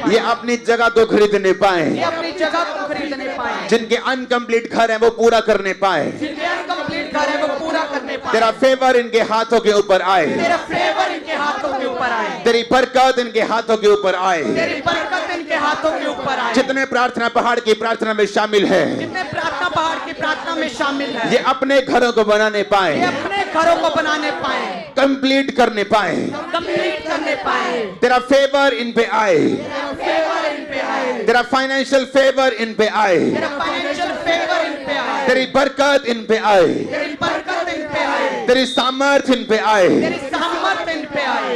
ये अपनी जगह तो खरीदने पाए, जिनके अनकंप्लीट घर हैं वो पूरा करने पाए। तेरा फेवर इनके हाथों के ऊपर आए, तेरी बरकत इनके हाथों के ऊपर आए। जितने प्रार्थना पहाड़ की प्रार्थना में शामिल है, ये अपने घरों को बनाने पाए, कंप्लीट करने पाए। तेरा फेवर इन पे आए, तेरा फाइनेंशियल फेवर इन पे आए, तेरी बरकत इन पे आए, तेरी सामर्थ्य इन पे आए,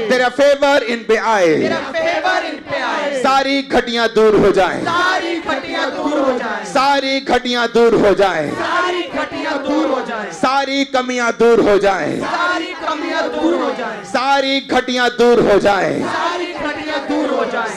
तेरा फेवर इन पे आए। सारी घटियां दूर हो जाएं, सारी घटियां दूर हो जाएं, सारी घटियां दूर हो जाएं, सारी कमियां दूर हो जाएं, सारी घटियां दूर हो जाएं,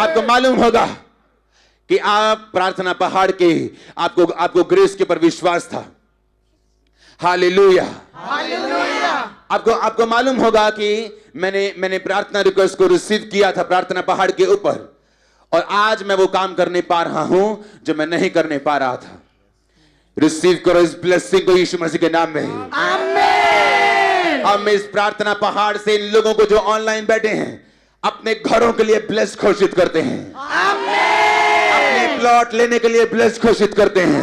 आपको मालूम होगा कि आप प्रार्थना पहाड़ के आपको ग्रेस के पर विश्वास था। हालेलुया। आपको मालूम होगा कि मैंने प्रार्थना रिक्वेस्ट को रिसीव किया था प्रार्थना पहाड़ के ऊपर, और आज मैं वो काम करने पा रहा हूं जो मैं नहीं करने पा रहा था। रिसीव करो इस ब्लेसिंग को यीशु मसीह के नाम में। आमीन। हम इस प्रार्थना पहाड़ से इन लोगों को जो ऑनलाइन बैठे हैं अपने घरों के लिए ब्लेस घोषित करते हैं। अपने प्लॉट लेने के लिए ब्लेस घोषित करते हैं।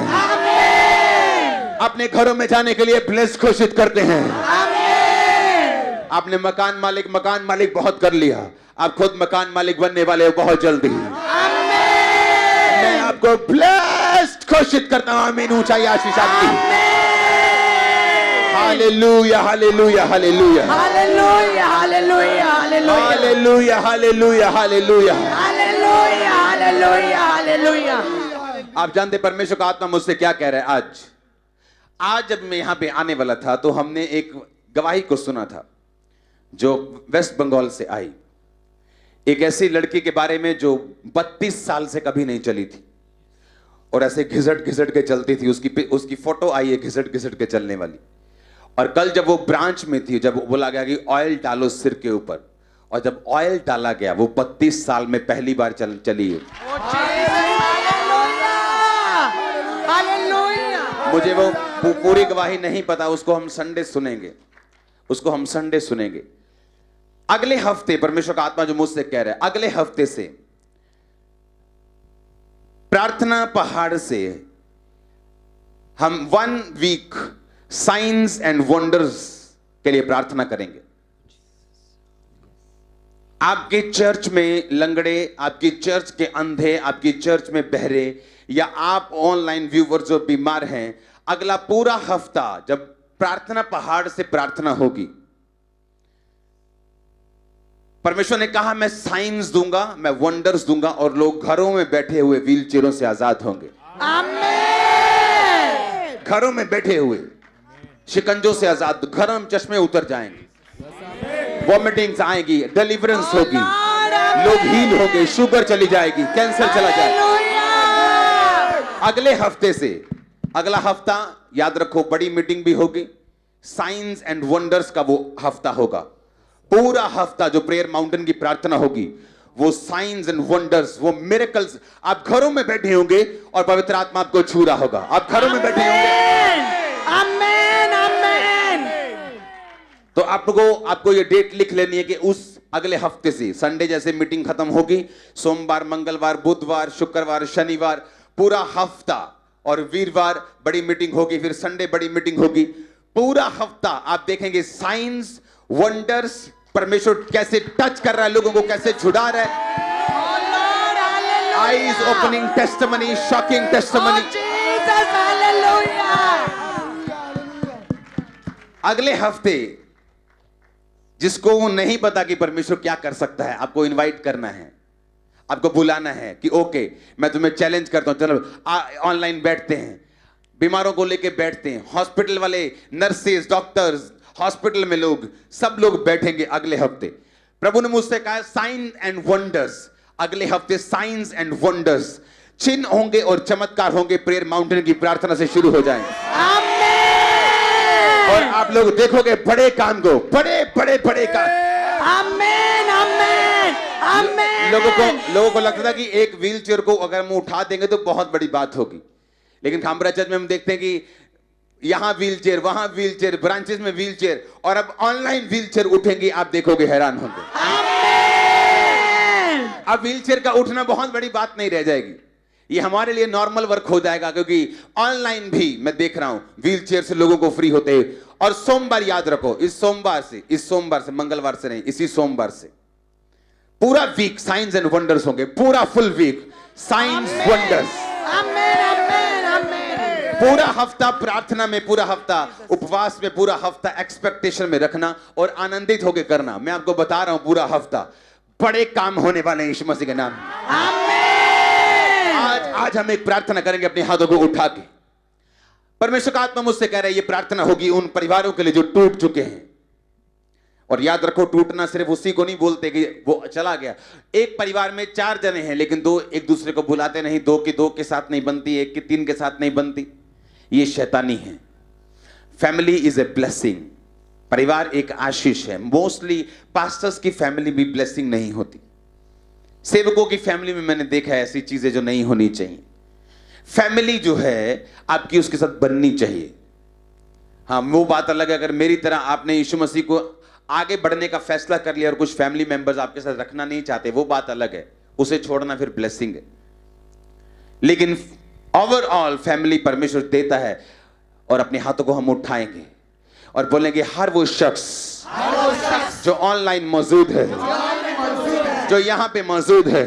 अपने घरों में जाने के लिए ब्लेस घोषित करते हैं। आपने मकान मालिक बहुत कर लिया, आप खुद मकान मालिक बनने वाले हो बहुत जल्दी। मैं आपको ब्लेस्ड घोषित करता हूं। आमीन। ऊंचाई आशीष आपकी। Hallelujah hallelujah hallelujah hallelujah hallelujah hallelujah hallelujah hallelujah hallelujah hallelujah hallelujah hallelujah. आप जानते परमेश्वर का आत्मा मुझसे क्या कह रहा है आज जब मैं यहां पे आने वाला था तो हमने एक गवाही को सुना था जो वेस्ट बंगाल से आई, एक ऐसी लड़की के बारे में जो 32 साल से कभी नहीं चली थी और ऐसे घिसट घिसट के चलती थी। उसकी फोटो आई है घिसट घिसट के चलने वाली। और कल जब वो ब्रांच में थी, जब बोला गया कि ऑयल डालो सिर के ऊपर, और जब ऑयल डाला गया वो 32 साल में पहली बार चली है। मुझे वो पूरी गवाही नहीं पता, उसको हम संडे सुनेंगे। अगले हफ्ते परमेश्वर का आत्मा जो मुझसे कह रहा है, अगले हफ्ते से प्रार्थना पहाड़ से हम 1 वीक साइंस एंड वंडर्स के लिए प्रार्थना करेंगे। आपके चर्च में लंगड़े, आपकी चर्च के अंधे, आपकी चर्च में बहरे, या आप ऑनलाइन व्यूवर जो बीमार हैं, अगला पूरा हफ्ता जब प्रार्थना पहाड़ से प्रार्थना होगी, परमेश्वर ने कहा मैं साइंस दूंगा, मैं वंडर्स दूंगा, और लोग घरों में बैठे हुए व्हील चेयरों से आजाद होंगे। आमीन। घरों में बैठे हुए शिकंजों से आजाद, घरों में चश्मे उतर जाएंगे, वॉमिटिंग्स आएगी, डिलीवरेंस होगी, लोग हील होंगे, शुगर चली जाएगी, कैंसर चला जाएगा। अगले हफ्ते से अगला हफ्ता याद रखो बड़ी मीटिंग भी होगी, साइंस एंड वंडर्स का वो हफ्ता होगा। पूरा हफ्ता जो प्रेयर माउंटेन की प्रार्थना होगी वो साइंस एंड वंडर्स, वो मिरेकल्स, आप घरों में बैठे होंगे और पवित्र आत्मा आपको छू रहा होगा। आप घरों में बैठे होंगे। आमीन आमीन। तो आपको ये डेट लिख लेनी है कि उस अगले हफ्ते से संडे जैसे मीटिंग खत्म होगी, सोमवार, मंगलवार, बुधवार, शुक्रवार, शनिवार, पूरा हफ्ता, और वीरवार बड़ी मीटिंग होगी, फिर संडे बड़ी मीटिंग होगी। पूरा हफ्ता आप देखेंगे साइंस वंडर्स, परमेश्वर कैसे टच कर रहा है, लोगों को कैसे छुड़ा रहा है। Eyes opening testimony, shocking testimony. अगले हफ्ते जिसको नहीं पता कि परमेश्वर क्या कर सकता है, आपको इनवाइट करना है, आपको बुलाना है कि ओके मैं तुम्हें चैलेंज करता हूं, चलो ऑनलाइन बैठते हैं, बीमारों को लेके बैठते हैं, हॉस्पिटल वाले, नर्सेज, डॉक्टर्स, हॉस्पिटल में लोग, सब लोग बैठेंगे अगले हफ्ते। प्रभु ने मुझसे कहा साइन एंड वंडर्स, अगले हफ्ते साइंस एंड वंडर्स, चिन्ह होंगे और चमत्कार होंगे, प्रेयर माउंटेन की प्रार्थना से शुरू हो जाएंगे। और आप लोग देखोगे बड़े काम को, बड़े काम। आमीन आमीन आमीन। लोगों को लगता था कि एक व्हील चेयर को अगर हम उठा देंगे तो बहुत बड़ी बात होगी, लेकिन खामरा चर्च में हम देखते हैं कि यहां व्हील चेयर, वहां व्हील चेयर, ब्रांचेस में व्हील चेयर, और अब ऑनलाइन व्हील चेयर उठेंगी, आप देखोगे हैरान होंगे। अब व्हील चेयर का उठना बहुत बड़ी बात नहीं रह जाएगी, ये हमारे लिए नॉर्मल वर्क हो जाएगा, क्योंकि ऑनलाइन भी मैं देख रहा हूं व्हील चेयर से लोगों को फ्री होते हैं। और सोमवार याद रखो, इस सोमवार से, मंगलवार से नहीं, इसी सोमवार से पूरा वीक साइंस एंड वंडर्स होंगे, पूरा फुल वीक साइंस वंडर्स। पूरा हफ्ता प्रार्थना में, पूरा हफ्ता उपवास में, पूरा हफ्ता एक्सपेक्टेशन में रखना और आनंदित होकर करना। मैं आपको बता रहा हूं पूरा हफ्ता बड़े काम होने वाले हैं यीशु मसीह के नाम। आज हम एक प्रार्थना करेंगे अपने हाथों को उठा के। परमेश्वर का आत्मा मुझसे कह रहा है ये प्रार्थना होगी उन परिवारों के लिए जो टूट चुके हैं, और याद रखो, टूटना सिर्फ उसी को नहीं बोलते कि वो चला गया। एक परिवार में 4 जने हैं लेकिन 2 एक दूसरे को बुलाते नहीं, 2 की 2 के साथ नहीं बनती, 1 की 3 के साथ नहीं बनती, ये शैतानी है। फैमिली इज ए ब्लेसिंग, परिवार एक आशीष है। मोस्टली पास्टर्स की फैमिली भी ब्लेसिंग नहीं होती। सेवकों की फैमिली में मैंने देखा है ऐसी चीजें जो नहीं होनी चाहिए। फैमिली जो है आपकी उसके साथ बननी चाहिए। हाँ, वो बात अलग है अगर मेरी तरह आपने यीशु मसीह को आगे बढ़ने का फैसला कर लिया और कुछ फैमिली मेंबर्स आपके साथ रखना नहीं चाहते, वो बात अलग है, उसे छोड़ना फिर ब्लेसिंग है। लेकिन ओवरऑल फैमिली परमेश्वर देता है और अपने हाथों को हम उठाएंगे और बोलेंगे हर वो शख्स जो ऑनलाइन मौजूद है, जो यहां पे मौजूद है,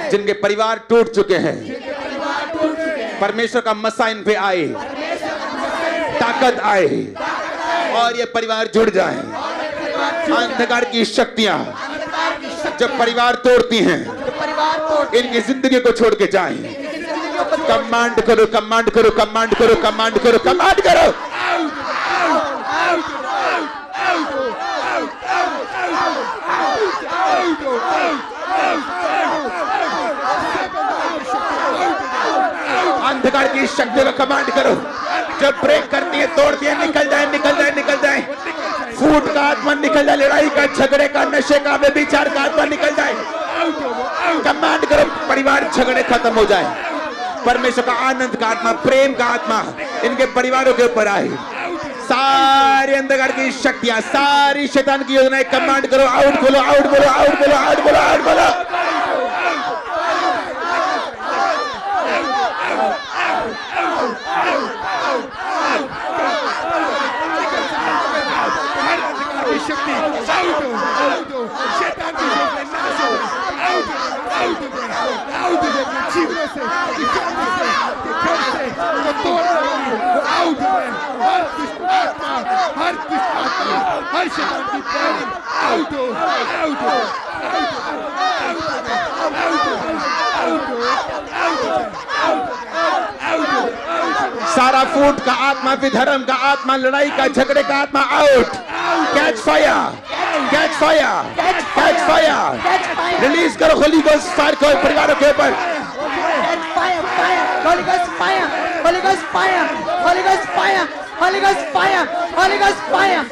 जिनके परिवार टूट चुके हैं, परमेश्वर का मसा इन पे आए, ताकत आए और ये परिवार जुड़ जाए। अंधकार की शक्तियां जब परिवार तोड़ती हैं, इनकी जिंदगी को छोड़ के जाएं। कमांड करो, कमांड करो, कमांड करो, कमांड करो, कमांड करो। अंधकार की शक्ति को कमांड करो, जब ब्रेक करती है, तोड़ती है, निकल जाए, निकल जाए, निकल जाए। फूट का आत्मा निकल जाए, लड़ाई का, झगड़े का, नशे का, व्यभिचार का आत्मा निकल जाए। कमांड करो, परिवार झगड़े खत्म हो जाए। परमेश्वर का आनंद का आत्मा, प्रेम का आत्मा इनके परिवारों के ऊपर आए। सारी अंधकार की शक्तियां, सारी शैतान की योजनाएं कमांड करो, आउट बोलो, आउट बोलो, आउट बोलो, आउट बोलो, आउट बोलो। सारा फूट का आत्मा, विधर्म का आत्मा, लड़ाई का, झगड़े का आत्मा out. Catch fire, catch fire, catch fire. Release करो होली गोस्ट फायर को परिवारों के ऊपर। Holy Ghost fire, Holy Ghost fire, Holy Ghost fire, Holy Ghost fire, Holy Ghost fire,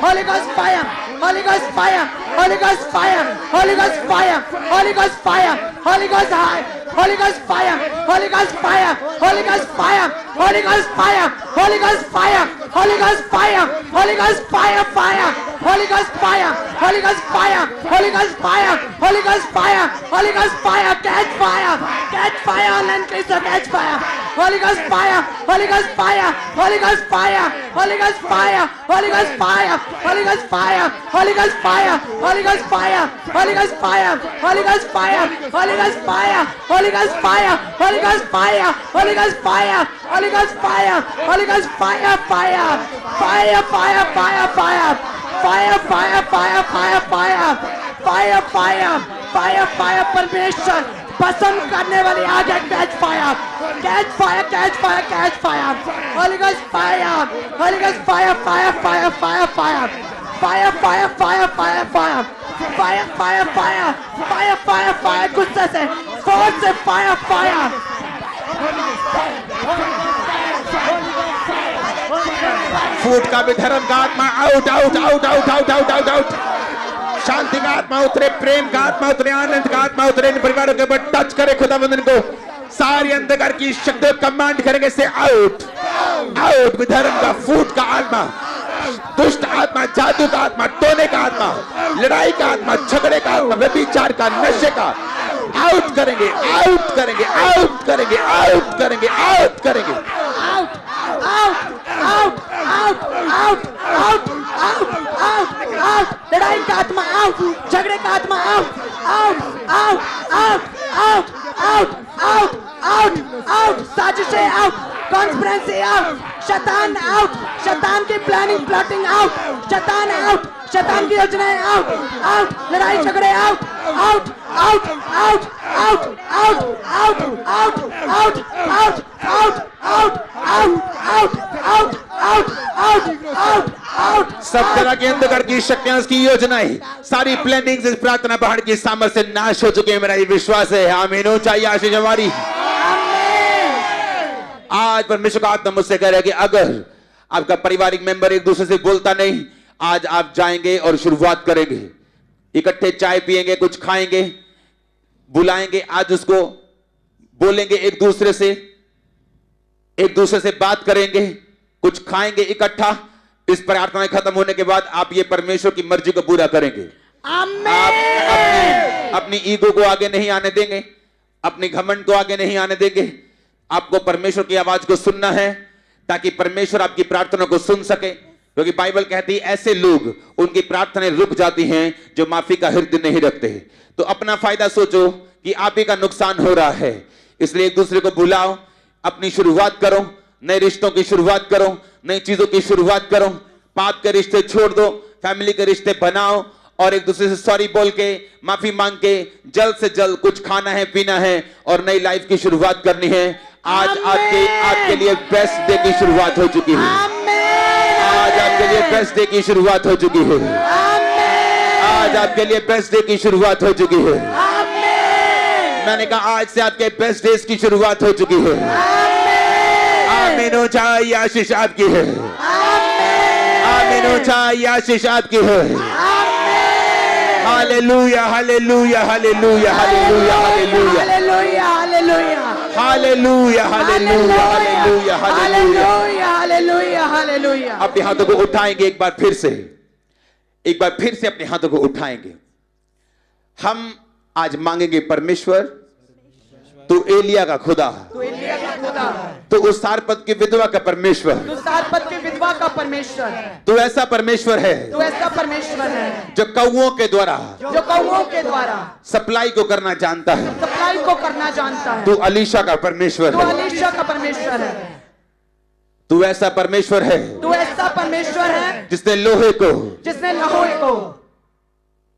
Holy Ghost fire, Holy Ghost fire, Holy Ghost fire, Holy Ghost fire, Holy Ghost fire, Holy Ghost high, Holy Ghost fire, Holy Ghost fire, Holy Ghost fire, Holy Ghost fire, Holy Ghost fire, Holy Ghost fire, Holy Ghost fire, fire, Holy Ghost fire, Holy Ghost fire, Holy Ghost fire, Holy Ghost fire, Holy Ghost fire, catch fire, and catch fire, Holy Ghost fire, Holy Ghost fire, Holy Ghost fire, Holy Ghost fire, Holy Ghost fire, Holy Ghost fire, Holy Ghost fire, Holy Ghost fire, Holy Ghost fire, Holy Ghost fire, Holy Ghost fire, Holy Ghost fire, Holy Ghost fire, Holy Ghost fire, Holy Ghost fire, Holy Ghost fire, fire, fire, fire, fire, fire, fire, fire, fire, fire, fire, fire, fire, fire, fire, परमेश्वर पसंद करने वाली आग है। Catch fire, catch fire, catch fire, catch fire, Holy Ghost fire, Holy Ghost fire, fire, fire, fire, fire, fire, fire, fire, fire, fire, fire, fire, fire, fire, fire, fire, गुस्से से, force से fire, fire. फूट का भी धर्म का आत्मा out, out, out, out, out, out, out, out. शांति का आत्मा उतरे, प्रेम का आत्मा उतरे, आनंद का आत्मा उतरे, इन परिवारों के ऊपर टच करे खुदावंद को। सारी अंधकार की शक्तियों कमांड करेंगे से आउट, आउट। विधर्म का, फूट का आत्मा, दुष्ट आत्मा, जादू का आत्मा, टोने का आत्मा, लड़ाई का आत्मा, झगड़े का आत्मा, व्यभिचार का, नशे का, आउट करेंगे, आउट करेंगे, आउट करेंगे, आउट करेंगे, आउट करेंगे, out, out, out, out, out, out, out, out, out, लड़ाई का आत्मा आउट, झगड़े का आत्मा out, out, out, out, out, out, out, out, out, साजिशें आउट, कॉन्स्पिरेसी आउट, शैतान आउट, शैतान की प्लानिंग प्लॉटिंग आउट, शैतान आउट, शैतान की योजनाएं आउट, आउट, लड़ाई झगड़े out, out, out, out, out, out, out, out, out, out, out, out, out, out, out, out, out, out, out. सब तरह के अंधकार की शक्तियां, उसकी योजनाएं, सारी प्लानिंग इस प्रार्थना पहाड़ की सामर्थ्य से नाश हो चुके हैं। मेरा ये विश्वास है। आमीन हो चाहिए आशीष हमारी। आज परमेश्वर का आत्मा मुझसे कह रहा है कि अगर आपका पारिवारिक मेंबर एक दूसरे से बोलता नहीं, आज आप जाएंगे और शुरुआत करेंगे, इकट्ठे चाय पिएंगे, कुछ खाएंगे, बुलाएंगे, आज उसको बोलेंगे, एक दूसरे से बात करेंगे, कुछ खाएंगे इकट्ठा। इस प्रार्थना खत्म होने के बाद आप ये परमेश्वर की मर्जी को पूरा करेंगे। आप अपनी ईगो को आगे नहीं आने देंगे, अपनी घमंड को आगे नहीं आने देंगे। आपको परमेश्वर की आवाज को सुनना है ताकि परमेश्वर आपकी प्रार्थना को सुन सके, क्योंकि बाइबल कहती है ऐसे लोग, उनकी प्रार्थनाएं रुक जाती हैं जो माफी का हृदय नहीं रखते। तो अपना फायदा सोचो कि आप ही का नुकसान हो रहा है, इसलिए एक दूसरे को बुलाओ, अपनी शुरुआत करो, नए रिश्तों की शुरुआत करो, नई चीजों की शुरुआत करो। पाप के रिश्ते छोड़ दो, फैमिली के रिश्ते बनाओ और एक दूसरे से सॉरी बोल के, माफी मांग के जल्द से जल्द कुछ खाना है, पीना है और नई लाइफ की शुरुआत करनी है। आज आपके लिए बेस्ट डे की शुरुआत हो चुकी है। आज आपके लिए बेस्ट डे की शुरुआत हो चुकी है। आज आपके लिए बेस्ट डे की शुरुआत हो चुकी है। मैंने कहा आज से आपके बेस्ट डेज की शुरुआत हो चुकी है। आमीन हो चाहिए आशीष आपकी है। आमीन हो चाहिए आशीष आपकी है। Hallelujah hallelujah hallelujah hallelujah hallelujah hallelujah hallelujah hallelujah hallelujah hallelujah hallelujah hallelujah hallelujah. अपने हाथों को उठाएंगे एक बार फिर से अपने हाथों को उठाएंगे। हम आज मांगेंगे परमेश्वर तू एलिया का खुदा, तो उस सारपत की विधवा का परमेश्वर, तू ऐसा परमेश्वर है जो कौओं के द्वारा सप्लाई को करना जानता है। तू अलीशा का परमेश्वर है। तू ऐसा परमेश्वर है जिसने लोहे को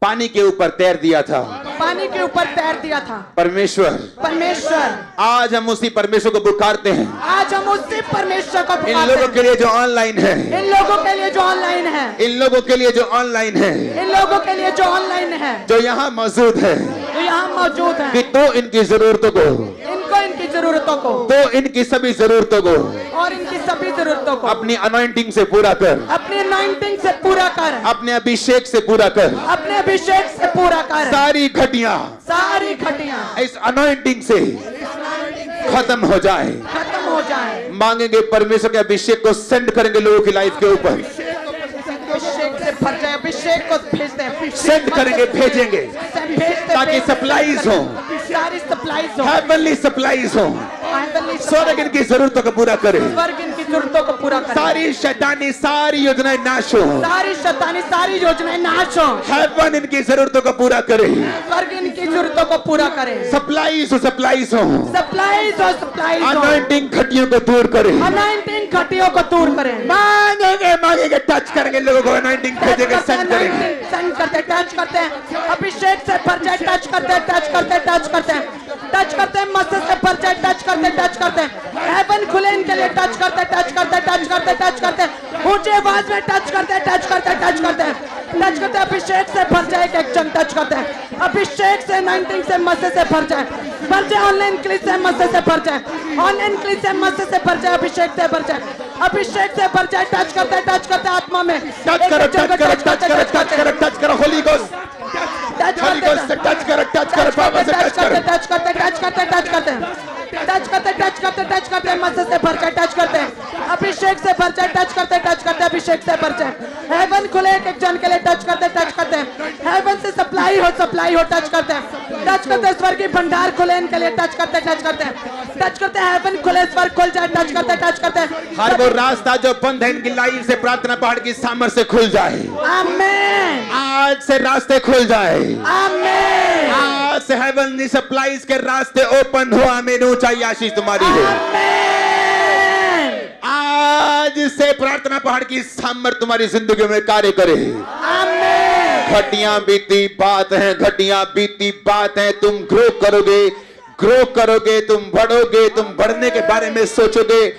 पानी के ऊपर तैर दिया था। परमेश्वर आज हम उसी परमेश्वर को पुकारते हैं। इन लोगों के लिए जो ऑनलाइन है, इन लोगों के लिए जो ऑनलाइन है, जो यहाँ मौजूद है, कि तो इनकी जरूरतों को, तो इनकी सभी जरूरतों को अपनी अनॉइंटिंग से पूरा कर, अपने अभिषेक से पूरा कर, सारी घटियां इस अनॉइंटिंग से खत्म हो जाए। मांगेंगे परमेश्वर के अभिषेक को सेंड करेंगे लोगों की लाइफ के ऊपर। अभिषेक को सेंड करेंगे, भेजेंगे ताकि सप्लाईज हो, हेवनली सप्लाईज हो, स्वर्ग इनकी जरूरतों को पूरा करे। सारी शैतानी सारी योजनाएं नाश हो, हेवन इनकी जरूरतों को पूरा करे। सप्लाईज हो, अनॉइंटिंग घटियों को दूर करे। मांगेंगे टच करेंगे लोगों को, अनॉइंटिंग भेजेंगे, सेंड करेंगे। टच करते हैं अभिषेक से भर जाए, टच करते हैं मस्जिद से भर जाए, टच करते हैं हेवन खुले इनके लिए, टच करते हैं ऊंचे आवाज में टच करते हैं अभिषेक से भर जाए। एक जन टच करते हैं अभिषेक से 19 से मस्जिद से भर जाए, ऑनलाइन क्लिक से मस्जिद से भर जाए, अभिषेक से भर जाए, टच करते आत्मा में, टच करो होली गोस्ट, टच करते मस्जिद से भर जाए, टच करते हैं अभिषेक से भर जाए, टच करते अभिषेक से भर जाए। हेवन खुले एक जन के लिए, टच करते हैं हेवन से सप्लाई हो, टच करते हैं स्वर्गीय भंडार खुले इनके लिए, टच करते हैं हेवन खुले, स्वर्ग खुल जाए, टच करते हैं हर वो रास्ता जो बंद है इनकी लाइफ से प्रार्थना पहाड़ की सामर्थ्य से खुल जाए। आमीन। आज से रास्ते खुल जाए। आमीन। आज से हेवनली सप्लाईज के रास्ते ओपन हो। आमीन हो चाहिए आशीष तुम्हारी है। आज से प्रार्थना पहाड़ की सामर्थ्य तुम्हारी जिंदगी में कार्य करे। घटियां बीती बात है, तुम ग्रो करोगे, तुम बढ़ोगे, तुम बढ़ने के बारे में सोचोगे।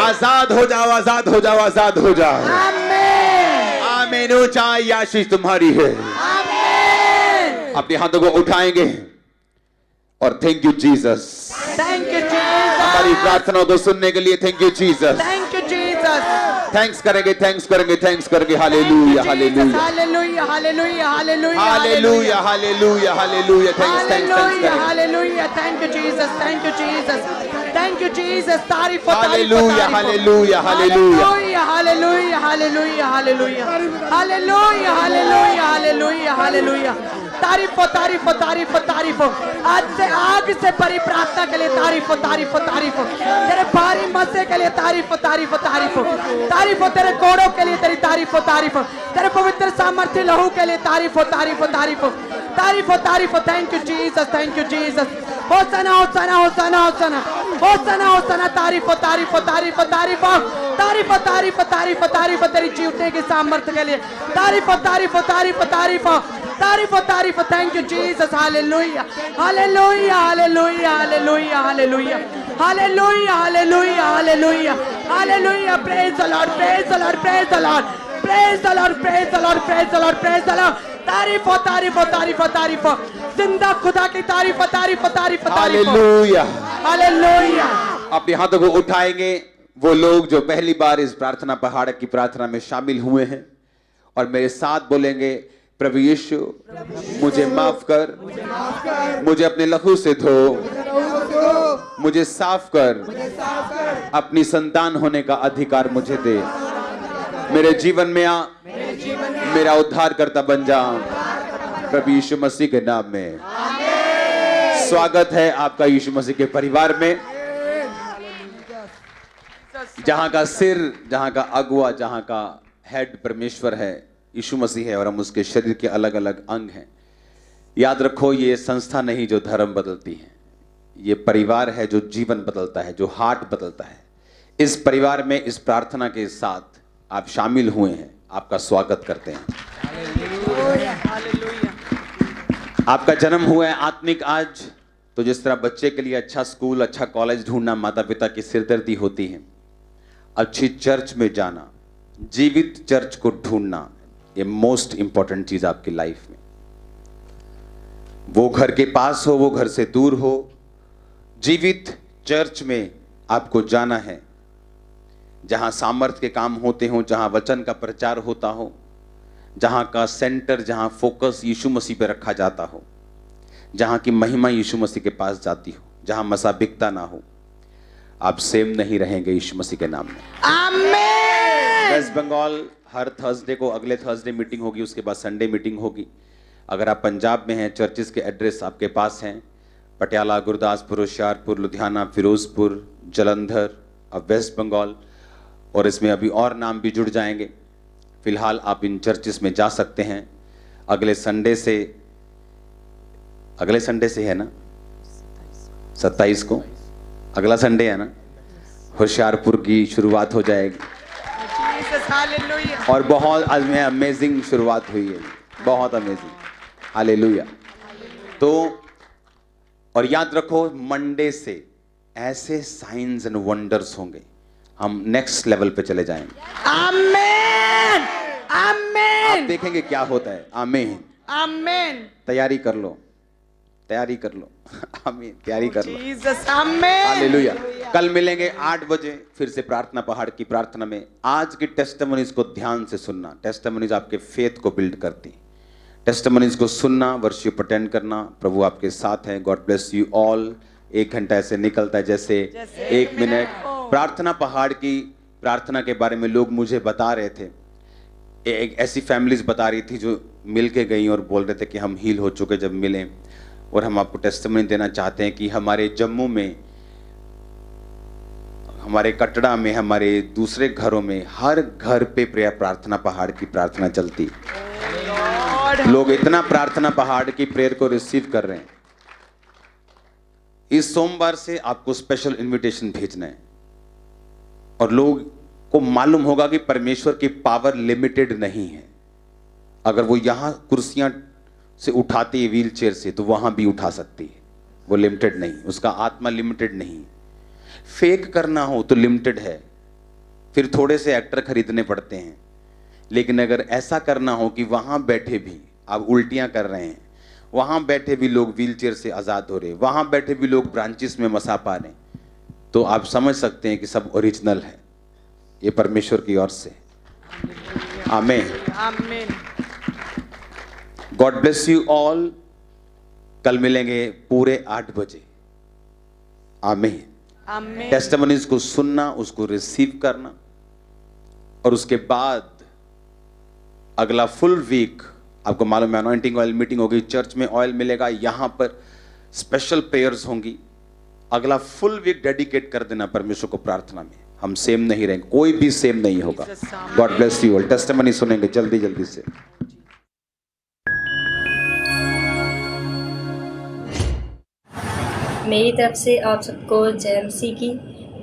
आजाद हो जाओ, आजाद हो जाओ, आजाद हो जाओ। आमीन आमीन। ऊंचाई आशीष तुम्हारी है। आमीन। अपने हाथों को उठाएंगे और thank you Jesus. Thank you Jesus. हमारी प्रार्थनाओं को सुनने के लिए thank you Jesus. Thank you Jesus. Thanks करेंगे, थैंक्स करेंगे, थैंक्स करेंगे। Hallelujah, hallelujah, hallelujah, hallelujah, hallelujah, hallelujah, hallelujah, hallelujah. Thanks, thanks, hallelujah, thanks. Hallelujah. Thank you Jesus, thank you Jesus, thank you Jesus. तारीफ, hallelujah, hallelujah, hallelujah. Hallelujah, hallelujah, hallelujah, hallelujah, hallelujah, hallelujah, hallelujah. तारीफ हो, तारीफ हो, तारीफ हो, तारीफ हो। आज से आग से भरी प्रार्थना के लिए तारीफ हो, तारीफ हो, तारीफ हो। तेरे भारी मस्से के लिए तारीफ हो, तारीफ हो, तारीफ हो, तारीफ हो। तेरे कोड़ों के लिए तेरी तारीफ हो, तारीफ हो। तेरे पवित्र सामर्थ्य लहू के लिए तारीफ हो, तारीफ हो, तारीफ हो, तारीफ हो, तारीफ हो। Thank you Jesus, thank you Jesus. Hosanna, hosanna, hosanna, hosanna, hosanna, hosanna. तारीफ हो, तारीफ हो, तारीफ हो, तारीफ हो, तारीफ हो, तारीफ हो, तारीफ हो, तारीफ हो। तेरी जीवने की सामर्थ्य के लिए तारीफ हो, तारीफ हो, तारीफ हो, तारीफ हो, तारीफ हो, तारीफ हो। Thank you Jesus. Hallelujah, hallelujah, hallelujah, hallelujah, hallelujah, hallelujah, hallelujah, hallelujah, hallelujah. Praise the Lord, praise the Lord, praise the Lord, praise the Lord, praise the Lord, praise the Lord, praise the Lord. तारीफ हो, तारीफ हो, तारीफ हो, तारीफ हो। जिंदा खुदा की तारीफ हो, तारीफ हो, तारीफ हो, तारीफ हो। Hallelujah, hallelujah. अपने हाथों को उठाएंगे वो लोग जो पहली बार इस प्रार्थना पहाड़ की प्रार्थना में शामिल हुए हैं और मेरे साथ बोलेंगे, प्रभु यीशु मुझे माफ कर, मुझे अपने लहू से धो, मुझे साफ कर, अपनी संतान होने का अधिकार मुझे दे, मेरे जीवन में आ, मेरा उद्धार करता बन जा, प्रभु यीशु मसीह के नाम में। स्वागत है आपका यीशु मसीह के परिवार में, जहां का सिर, जहां का अगुआ, जहां का हेड परमेश्वर है, यीशु मसीह है और हम उसके शरीर के अलग अलग अंग हैं। याद रखो, ये संस्था नहीं जो धर्म बदलती है, ये परिवार है जो जीवन बदलता है, जो हार्ट बदलता है। इस परिवार में इस प्रार्थना के साथ आप शामिल हुए हैं, आपका स्वागत करते हैं। आपका जन्म हुआ है आत्मिक आज, तो जिस तरह बच्चे के लिए अच्छा स्कूल, अच्छा कॉलेज ढूंढना माता पिता की सिरदर्दी होती है, अच्छी चर्च में जाना, जीवित चर्च को ढूंढना, ये मोस्ट इंपॉर्टेंट चीज आपकी लाइफ में। वो घर के पास हो, वो घर से दूर हो, जीवित चर्च में आपको जाना है, जहां सामर्थ के काम होते हो, जहां वचन का प्रचार होता हो, जहां का सेंटर, जहां फोकस यीशु मसीह पे रखा जाता हो, जहां की महिमा यीशु मसीह के पास जाती हो, जहां मसाबिकता ना हो। आप सेम नहीं रहेंगे यीशु मसीह के नाम में। आमीन। वेस्ट बंगाल हर थर्सडे को, अगले थर्सडे मीटिंग होगी, उसके बाद संडे मीटिंग होगी। अगर आप पंजाब में हैं, चर्चिस के एड्रेस आपके पास हैं, पटियाला, गुरदासपुर, होशियारपुर, लुधियाना, फिरोजपुर, जलंधर और वेस्ट बंगाल, और इसमें अभी और नाम भी जुड़ जाएंगे। फिलहाल आप इन चर्चिस में जा सकते हैं। अगले संडे से है ना, 27 को अगला संडे है ना, होशियारपुर की शुरुआत हो जाएगी और बहुत अमेजिंग शुरुआत हुई है, बहुत अमेजिंग। हालेलुया। तो और याद रखो, मंडे से ऐसे साइंस एंड वंडर्स होंगे, हम नेक्स्ट लेवल पे चले जाएंगे। आमीन, आप आमीन, देखेंगे क्या होता है। आमीन। आमीन। तैयारी कर लो, तैयारी कर लो। आमीन, तैयारी कर लो। जीसस, आमीन। हालेलुया। कल मिलेंगे 8 बजे फिर से प्रार्थना पहाड़ की प्रार्थना में। आज की टेस्टिमनीज को ध्यान से सुनना। टेस्टिमनीज आपके फेथ को बिल्ड करती। टेस्टिमनीज को सुनना, वर्शिप अटेंड करना। प्रभु आपके साथ हैं। God bless you all. 1 घंटा ऐसे निकलता है जैसे 1 मिनट। प्रार्थना पहाड़ की प्रार्थना के बारे में लोग मुझे बता रहे थे, एक ऐसी फैमिलीज बता रही थी जो मिल के गई और बोल रहे थे कि हम हील हो चुके जब मिले। और हम आपको टेस्टिमनी देना चाहते हैं कि हमारे जम्मू में, हमारे कटड़ा में, हमारे दूसरे घरों में, हर घर पे प्रेयर प्रार्थना पहाड़ की प्रार्थना चलती। लोग इतना प्रार्थना पहाड़ की प्रेयर को रिसीव कर रहे हैं। इस सोमवार से आपको स्पेशल इनविटेशन भेजना है और लोग को मालूम होगा कि परमेश्वर की पावर लिमिटेड नहीं है। अगर वो यहां कुर्सियां से उठाती है व्हील चेयर से, तो वहां भी उठा सकती है। वो लिमिटेड नहीं, उसका आत्मा लिमिटेड नहीं। फेक करना हो तो लिमिटेड है, फिर थोड़े से एक्टर खरीदने पड़ते हैं। लेकिन अगर ऐसा करना हो कि वहां बैठे भी आप उल्टियां कर रहे हैं, वहां बैठे भी लोग व्हीलचेयर से आजाद हो रहे हैं, वहां बैठे भी लोग ब्रांचेस में मसा पा रहे हैं, तो आप समझ सकते हैं कि सब ओरिजिनल है, ये परमेश्वर की ओर से। आमीन। आमीन। God bless you all. कल मिलेंगे पूरे 8 बजे। आमीन। आमीन। टेस्टिमनीज को सुनना, उसको रिसीव करना, और उसके बाद अगला फुल वीक आपको मालूम है अनॉइंटिंग ऑयल मीटिंग होगी, चर्च में ऑयल मिलेगा, यहां पर स्पेशल प्रेयर्स होंगी। अगला फुल वीक डेडिकेट कर देना परमेश्वर को प्रार्थना में। हम सेम नहीं रहेंगे, कोई भी सेम नहीं होगा। God bless you all. Testimony सुनेंगे जल्दी जल्दी से। मेरी तरफ से आप सबको जेएमसी की।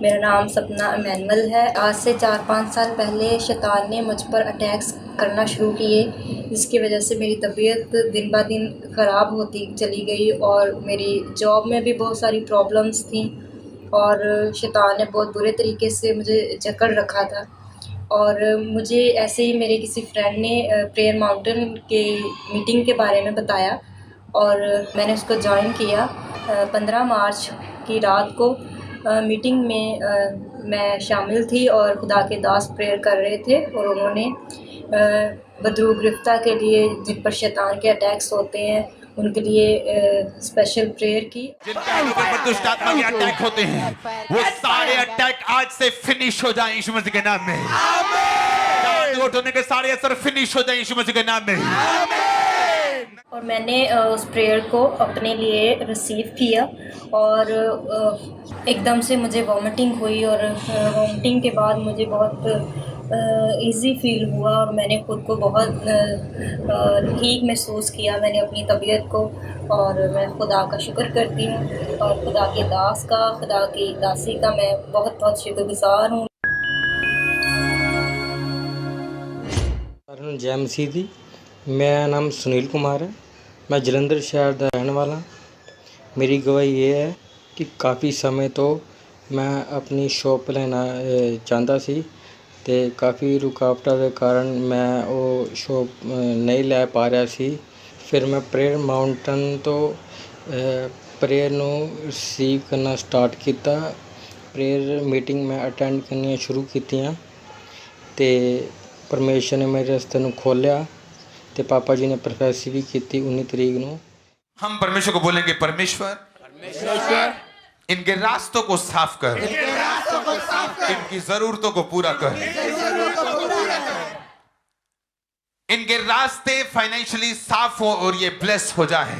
मेरा नाम सपना इमैनुअल है। आज से 4-5 साल पहले शैतान ने मुझ पर अटैक्स करना शुरू किए, जिसकी वजह से मेरी तबीयत दिन ब दिन ख़राब होती चली गई और मेरी जॉब में भी बहुत सारी प्रॉब्लम्स थी और शैतान ने बहुत बुरे तरीके से मुझे जकड़ रखा था। और मुझे ऐसे ही मेरे किसी फ्रेंड ने प्रेयर माउंटेन के मीटिंग के बारे में बताया और मैंने उसको ज्वाइन किया। 15 मार्च की रात को मीटिंग में मैं शामिल थी और खुदा के दास प्रेयर कर रहे थे और उन्होंने बदरू गिरफ्तार के लिए, जिन पर शैतान के अटैक्स होते हैं, उनके लिए स्पेशल प्रेयर की। जिनके ऊपर दुष्ट आत्मा के अटैक होते हैं, वो सारे अटैक आज से फिनिश हो जाएं यीशु मसीह के नाम में। आमीन। होने के सारे असर फिनिश हो जाएं यीशु मसीह के नाम में। आमीन। और मैंने उस प्रेयर को अपने लिए रिसीव किया और एकदम से मुझे वॉमिटिंग हुई और वॉमिटिंग के बाद मुझे बहुत इजी फील हुआ और मैंने खुद को बहुत ठीक महसूस किया, मैंने अपनी तबीयत को। और मैं खुदा का शुक्र करती हूँ और खुदा के दास का, खुदा की दासी का मैं बहुत बहुत शुक्रगुजार हूँ। जेएमसी दी। मेरा नाम सुनील कुमार है, मैं जलंधर शहर का रहने वाला। मेरी गवाही ये है कि काफ़ी समय तो मैं अपनी शॉप लेना चाहता सी ते काफ़ी रुकावटां के कारण मैं वो शॉप नहीं लै पा रहा सी। फिर मैं प्रेयर माउंटेन तो प्रेयर नूं रिसीव करना स्टार्ट किया। प्रेयर मीटिंग मैं अटेंड करनी शुरू कीतियां ते परमेश्वर ने मेरे रस्ते नूं खोलिया ते पापा जी ने प्रोफेसी भी की 19 तरीक नूं। हम परमेश्वर को बोलेंगे, परमेश्वर इनके रास्तों को साफ कर, इनकी जरूरतों को पूरा कर, इनके रास्ते फाइनेंशियली साफ हो और ये ब्लेस हो जाए,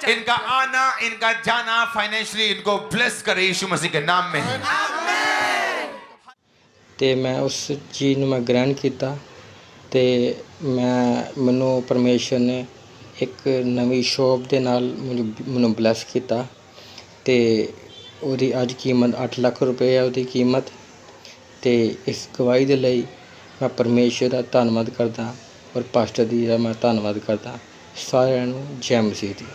इनका आना इनका जाना फाइनेंशियली इनको ब्लेस करे यीशु मसीह के नाम में। ते मैं उस चीज़ में मैं ग्रहण किया ते मैनू परमेश्वर ने एक नवी शॉप के नाल मैनू ब्लैस किया ते उहदी अज कीमत 8 लाख रुपए है उहदी कीमत। ते इस गवाही दे लई मैं परमेश्वर दा धन्नवाद करदा और पास्टर दी दा मैं धन्नवाद करदा। सारिआं नूं जय मसीह दी।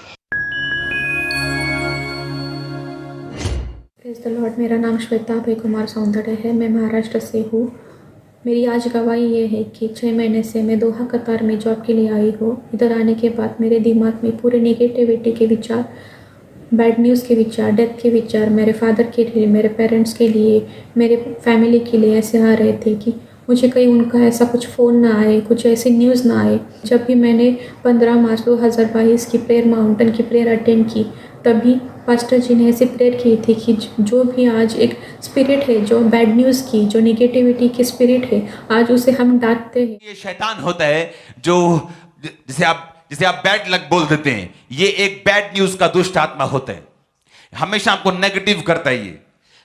Praise the Lord. मेरा नाम श्वेता अभय कुमार सौंदर्य है, मैं महाराष्ट्र से हूँ। मेरी आज गवाही ये है कि 6 महीने से मैं दोहा कतार में जॉब के लिए आई हूँ। इधर आने के बाद मेरे दिमाग में पूरे नेगेटिविटी के विचार, बैड न्यूज़ के विचार, डेथ के विचार मेरे फादर के लिए, मेरे पेरेंट्स के लिए, मेरे फैमिली के लिए ऐसे आ रहे थे कि मुझे कहीं उनका ऐसा कुछ फ़ोन ना आए, कुछ ऐसी न्यूज़ ना आए। जब भी मैंने 15 मार्च 2022 की प्रेयर माउंटेन की प्रेयर अटेंड की, तभी पास्टर जी ने ऐसी प्रेयर की थी कि जो भी आज एक स्पिरिट है, जो बैड न्यूज़ की, जो नेगेटिविटी की स्पिरिट है, आज उसे हम डांटते हैं। ये शैतान होता है जो जिसे आप बैड लक बोल देते हैं, ये एक बैड न्यूज का दुष्ट आत्मा होता है। हमेशा आपको नेगेटिव करता है, ये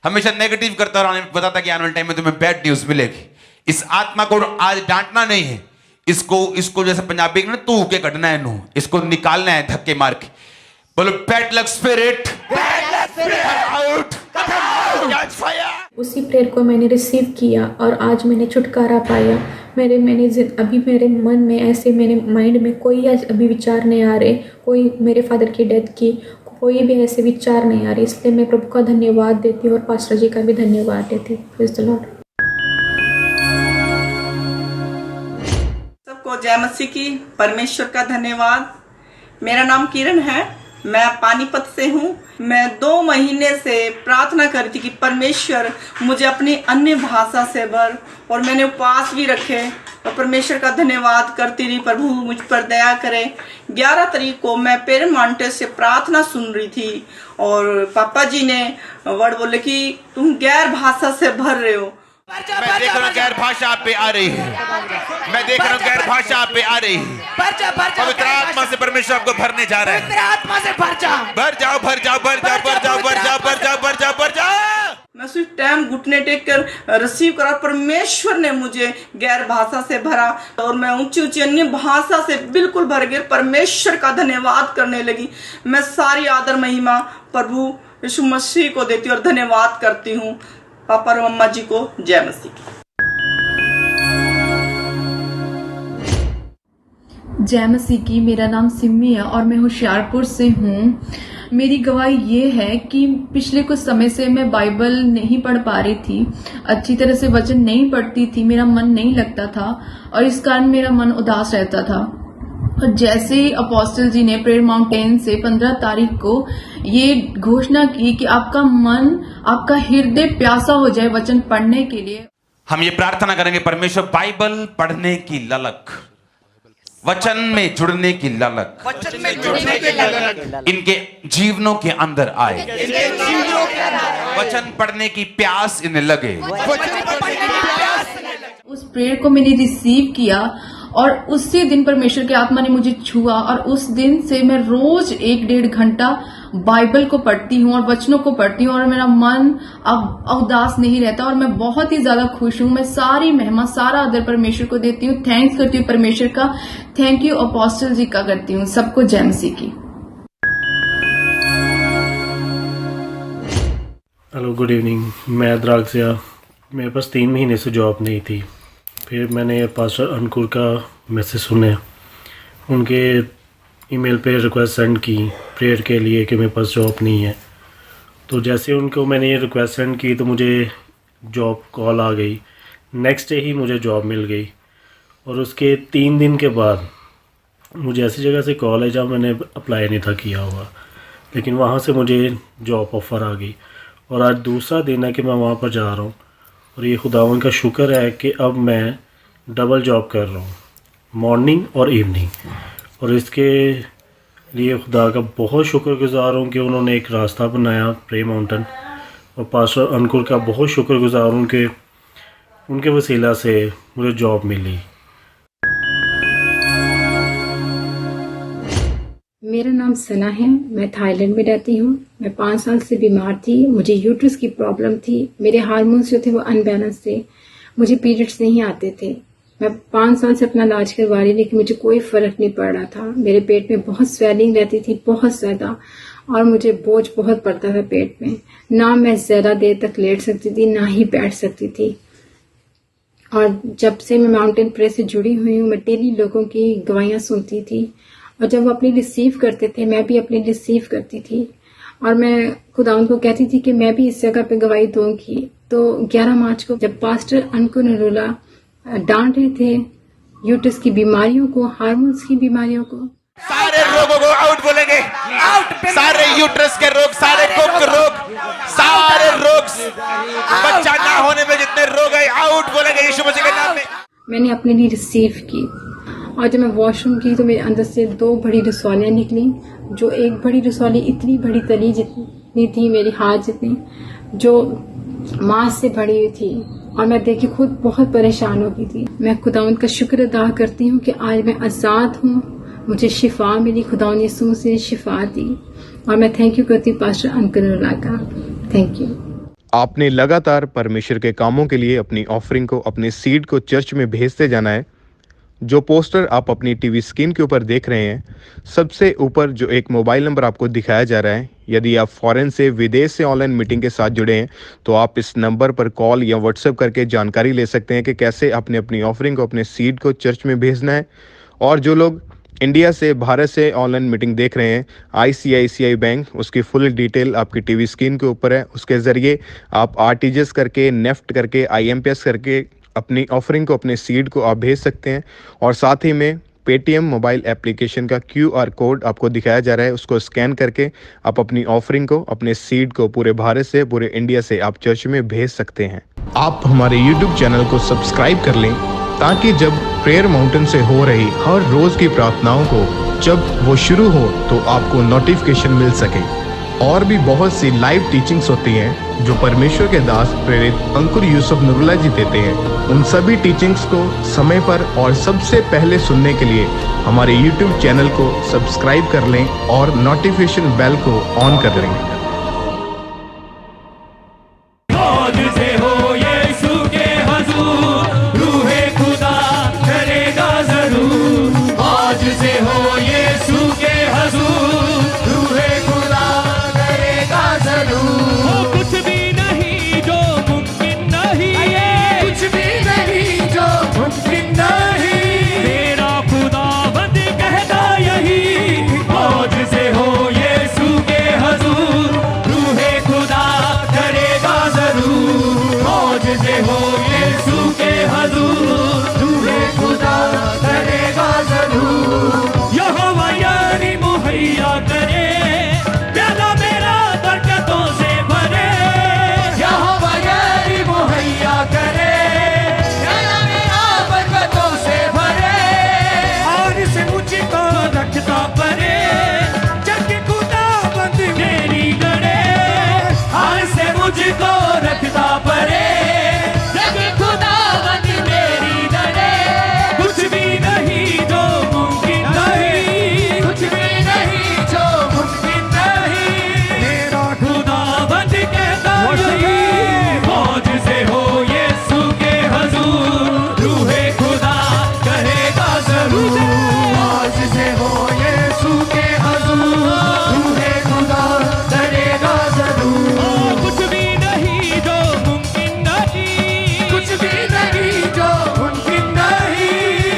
हमेशा नेगेटिव करता है और बताता है कि आने वाले टाइम में तुम्हें बैड न्यूज मिलेगी। इस आत्मा को आज डांटना नहीं है, इसको जैसे पंजाबी में तू के कटना है, नू इसको निकालना है धक्के मार के। बोलो bad luck spirit out, catch fire. उसी प्रेयर को मैंने रिसीव किया और आज मैंने छुटकारा पाया। अभी मेरे मन में ऐसे, मेरे माइंड में कोई आज अभी विचार नहीं आ रहे, कोई मेरे फादर की डेथ की, कोई भी ऐसे विचार नहीं आ रहे, इसलिए मैं प्रभु का धन्यवाद देती हूँ और पास्टर जी का भी धन्यवाद देती हूँ। Praise the Lord. सबको जय मसीह की, परमेश्वर का धन्यवाद। मेरा नाम किरण है, मैं पानीपत से हूँ। मैं 2 महीने से प्रार्थना कर रही थी कि परमेश्वर मुझे अपनी अन्य भाषा से भर, और मैंने उपवास भी रखे और परमेश्वर का धन्यवाद करती रही, प्रभु मुझ पर दया करे। 11 तारीख को मैं पेरमांटे से प्रार्थना सुन रही थी और पापा जी ने वर्ड बोले कि तुम गैर भाषा से भर रहे हो। मैं देख रहा हूँ गैर भाषा आप पे आ रही है, मैं देख रहा हूँ गैर भाषा आप पे आ रही है। पवित्र आत्मा से परमेश्वर आपको भरने जा रहा है। पवित्र आत्मा से भर जाओ, भर जाओ, भर जाओ, भर जाओ, भर जाओ, भर जाओ, भर जाओ, भर जाओ, भर जाओ। मैं सिर्फ टाइम घुटने टेक कर रिसीव करा, परमेश्वर ने मुझे गैर भाषा से भरा और मैं ऊंची ऊंची अन्य भाषा से बिल्कुल भर गई। परमेश्वर का धन्यवाद करने लगी। मैं सारी आदर महिमा प्रभु यीशु मसीह को देती हूँ और धन्यवाद करती हूँ। पापा और मम्मा जी को जय मसीह। जय मसीह की। मेरा नाम सिमी है और मैं होशियारपुर से हूँ। मेरी गवाही ये है कि पिछले कुछ समय से मैं बाइबल नहीं पढ़ पा रही थी, अच्छी तरह से वचन नहीं पढ़ती थी, मेरा मन नहीं लगता था और इस कारण मेरा मन उदास रहता था। और जैसे ही अपोस्टल जी ने प्रेयर माउंटेन से 15 तारीख को ये घोषणा की कि आपका मन, आपका हृदय प्यासा हो जाए वचन पढ़ने के लिए, हम ये प्रार्थना करेंगे परमेश्वर बाइबल पढ़ने की ललक, वचन में जुड़ने की ललक, इनके जीवनों के अंदर आए। वचन पढ़ने की प्यास इन्हें लगे। उस प्रेयर को मैंने रिसीव किया और उसी दिन परमेश्वर की आत्मा ने मुझे छुआ और उस दिन से मैं रोज 1-1.5 घंटा बाइबल को पढ़ती हूँ और वचनों को पढ़ती हूँ और मेरा मन अब उदास नहीं रहता और मैं बहुत ही ज्यादा खुश हूँ। मैं सारी महिमा, सारा आदर परमेश्वर को देती हूँ। थैंक्स करती हूँ परमेश्वर का, थैंक यू अपोस्टल जी का करती हूँ। सबको जय मसीह की। Hello, good evening. मैं द्राक्षिया, मेरे पास 3 महीने से जॉब नहीं थी। फिर मैंने पास्टर अंकुर का मैसेज सुने, उनके ईमेल पे रिक्वेस्ट सेंड की प्रेयर के लिए कि मेरे पास जॉब नहीं है। तो जैसे उनको मैंने ये रिक्वेस्ट सेंड की तो मुझे जॉब कॉल आ गई। नेक्स्ट डे ही मुझे जॉब मिल गई और उसके 3 दिन के बाद मुझे ऐसी जगह से कॉल है जहाँ मैंने अप्लाई नहीं था किया हुआ, लेकिन वहाँ से मुझे जॉब ऑफ़र आ गई और आज दूसरा दिन है कि मैं वहाँ पर जा रहा हूँ। और ये खुदावन का शुक्र है कि अब मैं डबल जॉब कर रहा हूँ, मॉर्निंग और इवनिंग। और इसके लिए खुदा का बहुत शुक्रगुजार हूँ कि उन्होंने एक रास्ता बनाया प्रे माउंटेन, और पास्टर अंकुर का बहुत शुक्रगुजार हूँ कि उनके वसीला से मुझे जॉब मिली। मेरा नाम सना है, मैं थाईलैंड में रहती हूँ। मैं 5 साल से बीमार थी, मुझे यूट्रस की प्रॉब्लम थी, मेरे हार्मोन्स जो थे वो अनबैलेंस थे, मुझे पीरियड्स नहीं आते थे। मैं 5 साल से अपना इलाज करवा रही, लेकिन मुझे कोई फ़र्क नहीं पड़ रहा था। मेरे पेट में बहुत स्वेलिंग रहती थी, बहुत ज़्यादा, और मुझे बोझ बहुत पड़ता था पेट में। ना मैं ज़्यादा देर तक लेट सकती थी, ना ही बैठ सकती थी। और जब से मैं माउंटेन प्रे से जुड़ी हुई हूँ, मैं डेली लोगों की गवाहियाँ सुनती थी और जब वो अपनी रिसीव करते थे मैं भी अपनी रिसीव करती थी और मैं खुदा उनको कहती थी कि मैं भी इस जगह पे गवाही दूंगी। तो 11 मार्च को जब पास्टर अंकुर नरूला डांट रहे थे यूट्रस की बीमारियों को, हार्मोन्स की बीमारियों को, सारे रोगों को आउट बोलेंगे, आउट, सारे यूट्रस के रोग, सारे कुक रोग, सारे रोग, बच्चा ना होने में जितने रोग है आउट बोलेंगे यीशु मसीह के नाम में। मैंने अपने लिए रिसीव की और जब मैं वॉशरूम की तो मेरे अंदर से 2 बड़ी रसौलियाँ निकली। जो एक बड़ी रसौली इतनी बड़ी तली जितनी थी, मेरी हाथ जितनी, जो मांस से भरी हुई थी, और मैं देखी खुद बहुत परेशान हो गई थी। मैं खुदावंद का शुक्र अदा करती हूँ कि आज मैं आज़ाद हूँ, मुझे शिफा मिली, खुदावंद यीशु मसीह ने शिफा दी, और मैं थैंक यू करती हूँ पास्टर अंकुर का। Thank you. आपने लगातार परमेश्वर के कामों के लिए अपनी ऑफरिंग को, अपने सीड को चर्च में भेजते जाना है। जो पोस्टर आप अपनी टीवी स्क्रीन के ऊपर देख रहे हैं, सबसे ऊपर जो एक मोबाइल नंबर आपको दिखाया जा रहा है, यदि आप फॉरेन से, विदेश से ऑनलाइन मीटिंग के साथ जुड़े हैं तो आप इस नंबर पर कॉल या व्हाट्सएप करके जानकारी ले सकते हैं कि कैसे आपने अपनी ऑफरिंग को, अपने सीड को चर्च में भेजना है। और जो लोग इंडिया से, भारत से ऑनलाइन मीटिंग देख रहे हैं, ICICI बैंक, उसकी फुल डिटेल आपकी टीवी स्क्रीन के ऊपर है। उसके ज़रिए आप RTGS करके, नेफ्ट करके, IMPS करके अपनी ऑफरिंग को, अपने सीड को आप भेज सकते हैं। और साथ ही में पेटीएम मोबाइल एप्लीकेशन का QR कोड आपको दिखाया जा रहा है, उसको स्कैन करके आप अपनी ऑफरिंग को, अपने सीड को पूरे भारत से, पूरे इंडिया से आप चर्च में भेज सकते हैं। आप हमारे YouTube चैनल को सब्सक्राइब कर लें ताकि जब प्रेयर माउंटेन से हो रही हर रोज़ की प्रार्थनाओं को जब वो शुरू हो तो आपको नोटिफिकेशन मिल सके। और भी बहुत सी लाइव टीचिंग्स होती हैं जो परमेश्वर के दास प्रेरित अंकुर यूसुफ नूरुल्लाह जी देते हैं। उन सभी टीचिंग्स को समय पर और सबसे पहले सुनने के लिए हमारे YouTube चैनल को सब्सक्राइब कर लें और नोटिफिकेशन बेल को ऑन कर लें। मौज से हो यीशु के हुजूर, रूहे खुदा करेगा जरूर। मौज से हो यीशु के हुजूर, रूहे खुदा करेगा जरूर। वो कुछ भी नहीं जो मुमकिन नहीं है, कुछ भी नहीं जो मुमकिन नहीं, मेरा खुदावंद कहता यही। मौज से हो यीशु के हुजूर, रूहे खुदा करेगा जरूर। मौज से हो यीशु के हुजूर, रूहे खुदा करेगा जरूर। यहोवा यारी मुहैया करे, प्याला मेरा बरकतों से भरे। यहोवा यारी मुहैया करे, प्याला मेरा बरकतों से भरे। और से मुझको रखता परे, जग खुदाबंद मेरी गड़े। और से मुझको रखता परे, जग खुदाबंद मेरी गड़े। कुछ भी नहीं जो मुमकिन नहीं, कुछ भी नहीं जो मुमकिन नहीं, मेरा खुदाबंद कहता यही। मौज से हो यीशु के हुजूर, रूहे खुदा करेगा जरूर। मौज से हो यीशु के हुजूर, रूहे खुदा करेगा जरूर। कुछ भी नहीं जो मुमकिन नहीं, कुछ भी नहीं जो मुमकिन नहीं,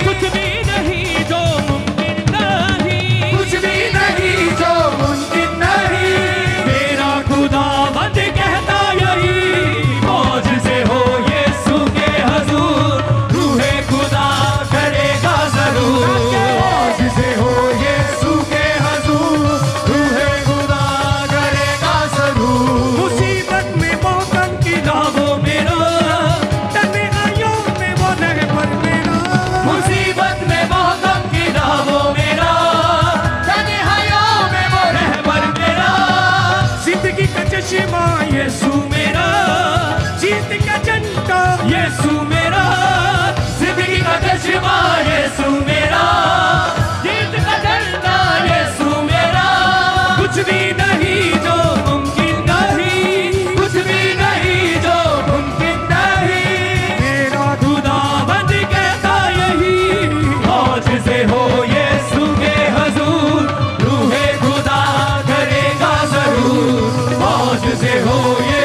कुछ भी नहीं जो मुमकिन नहीं, कुछ भी नहीं जो मुमकिन नहीं, मेरा खुदावंद कहता यही। मौज से हो यीशु के हुजूर, रूहे खुदा करेगा जरूर। मौज से हो यीशु के हुजूर, रूहे खुदा करेगा जरूर। मुसीबत में मौतम की लावो मेरा, तन्हाइयों में वो रहबर मेरा। मुसीबत में मौतम की लावो मेरा, तन्हाइयों में वो रहबर मेरा। जिंदगी का चश्मा यीशु मेरा, जीत का झंडा यीशु मेरा। जिंदगी का चश्मा यीशु मेरा, जीत का झंडा यीशु मेरा। कुछ भी नहीं जो मुमकिन नहीं, कुछ भी नहीं जो मुमकिन नहीं, मेरा खुदाबंद कहता यही। मौज से हो यीशु के हुजूर, रूहे खुदा करेगा जरूर। मौज से हो ये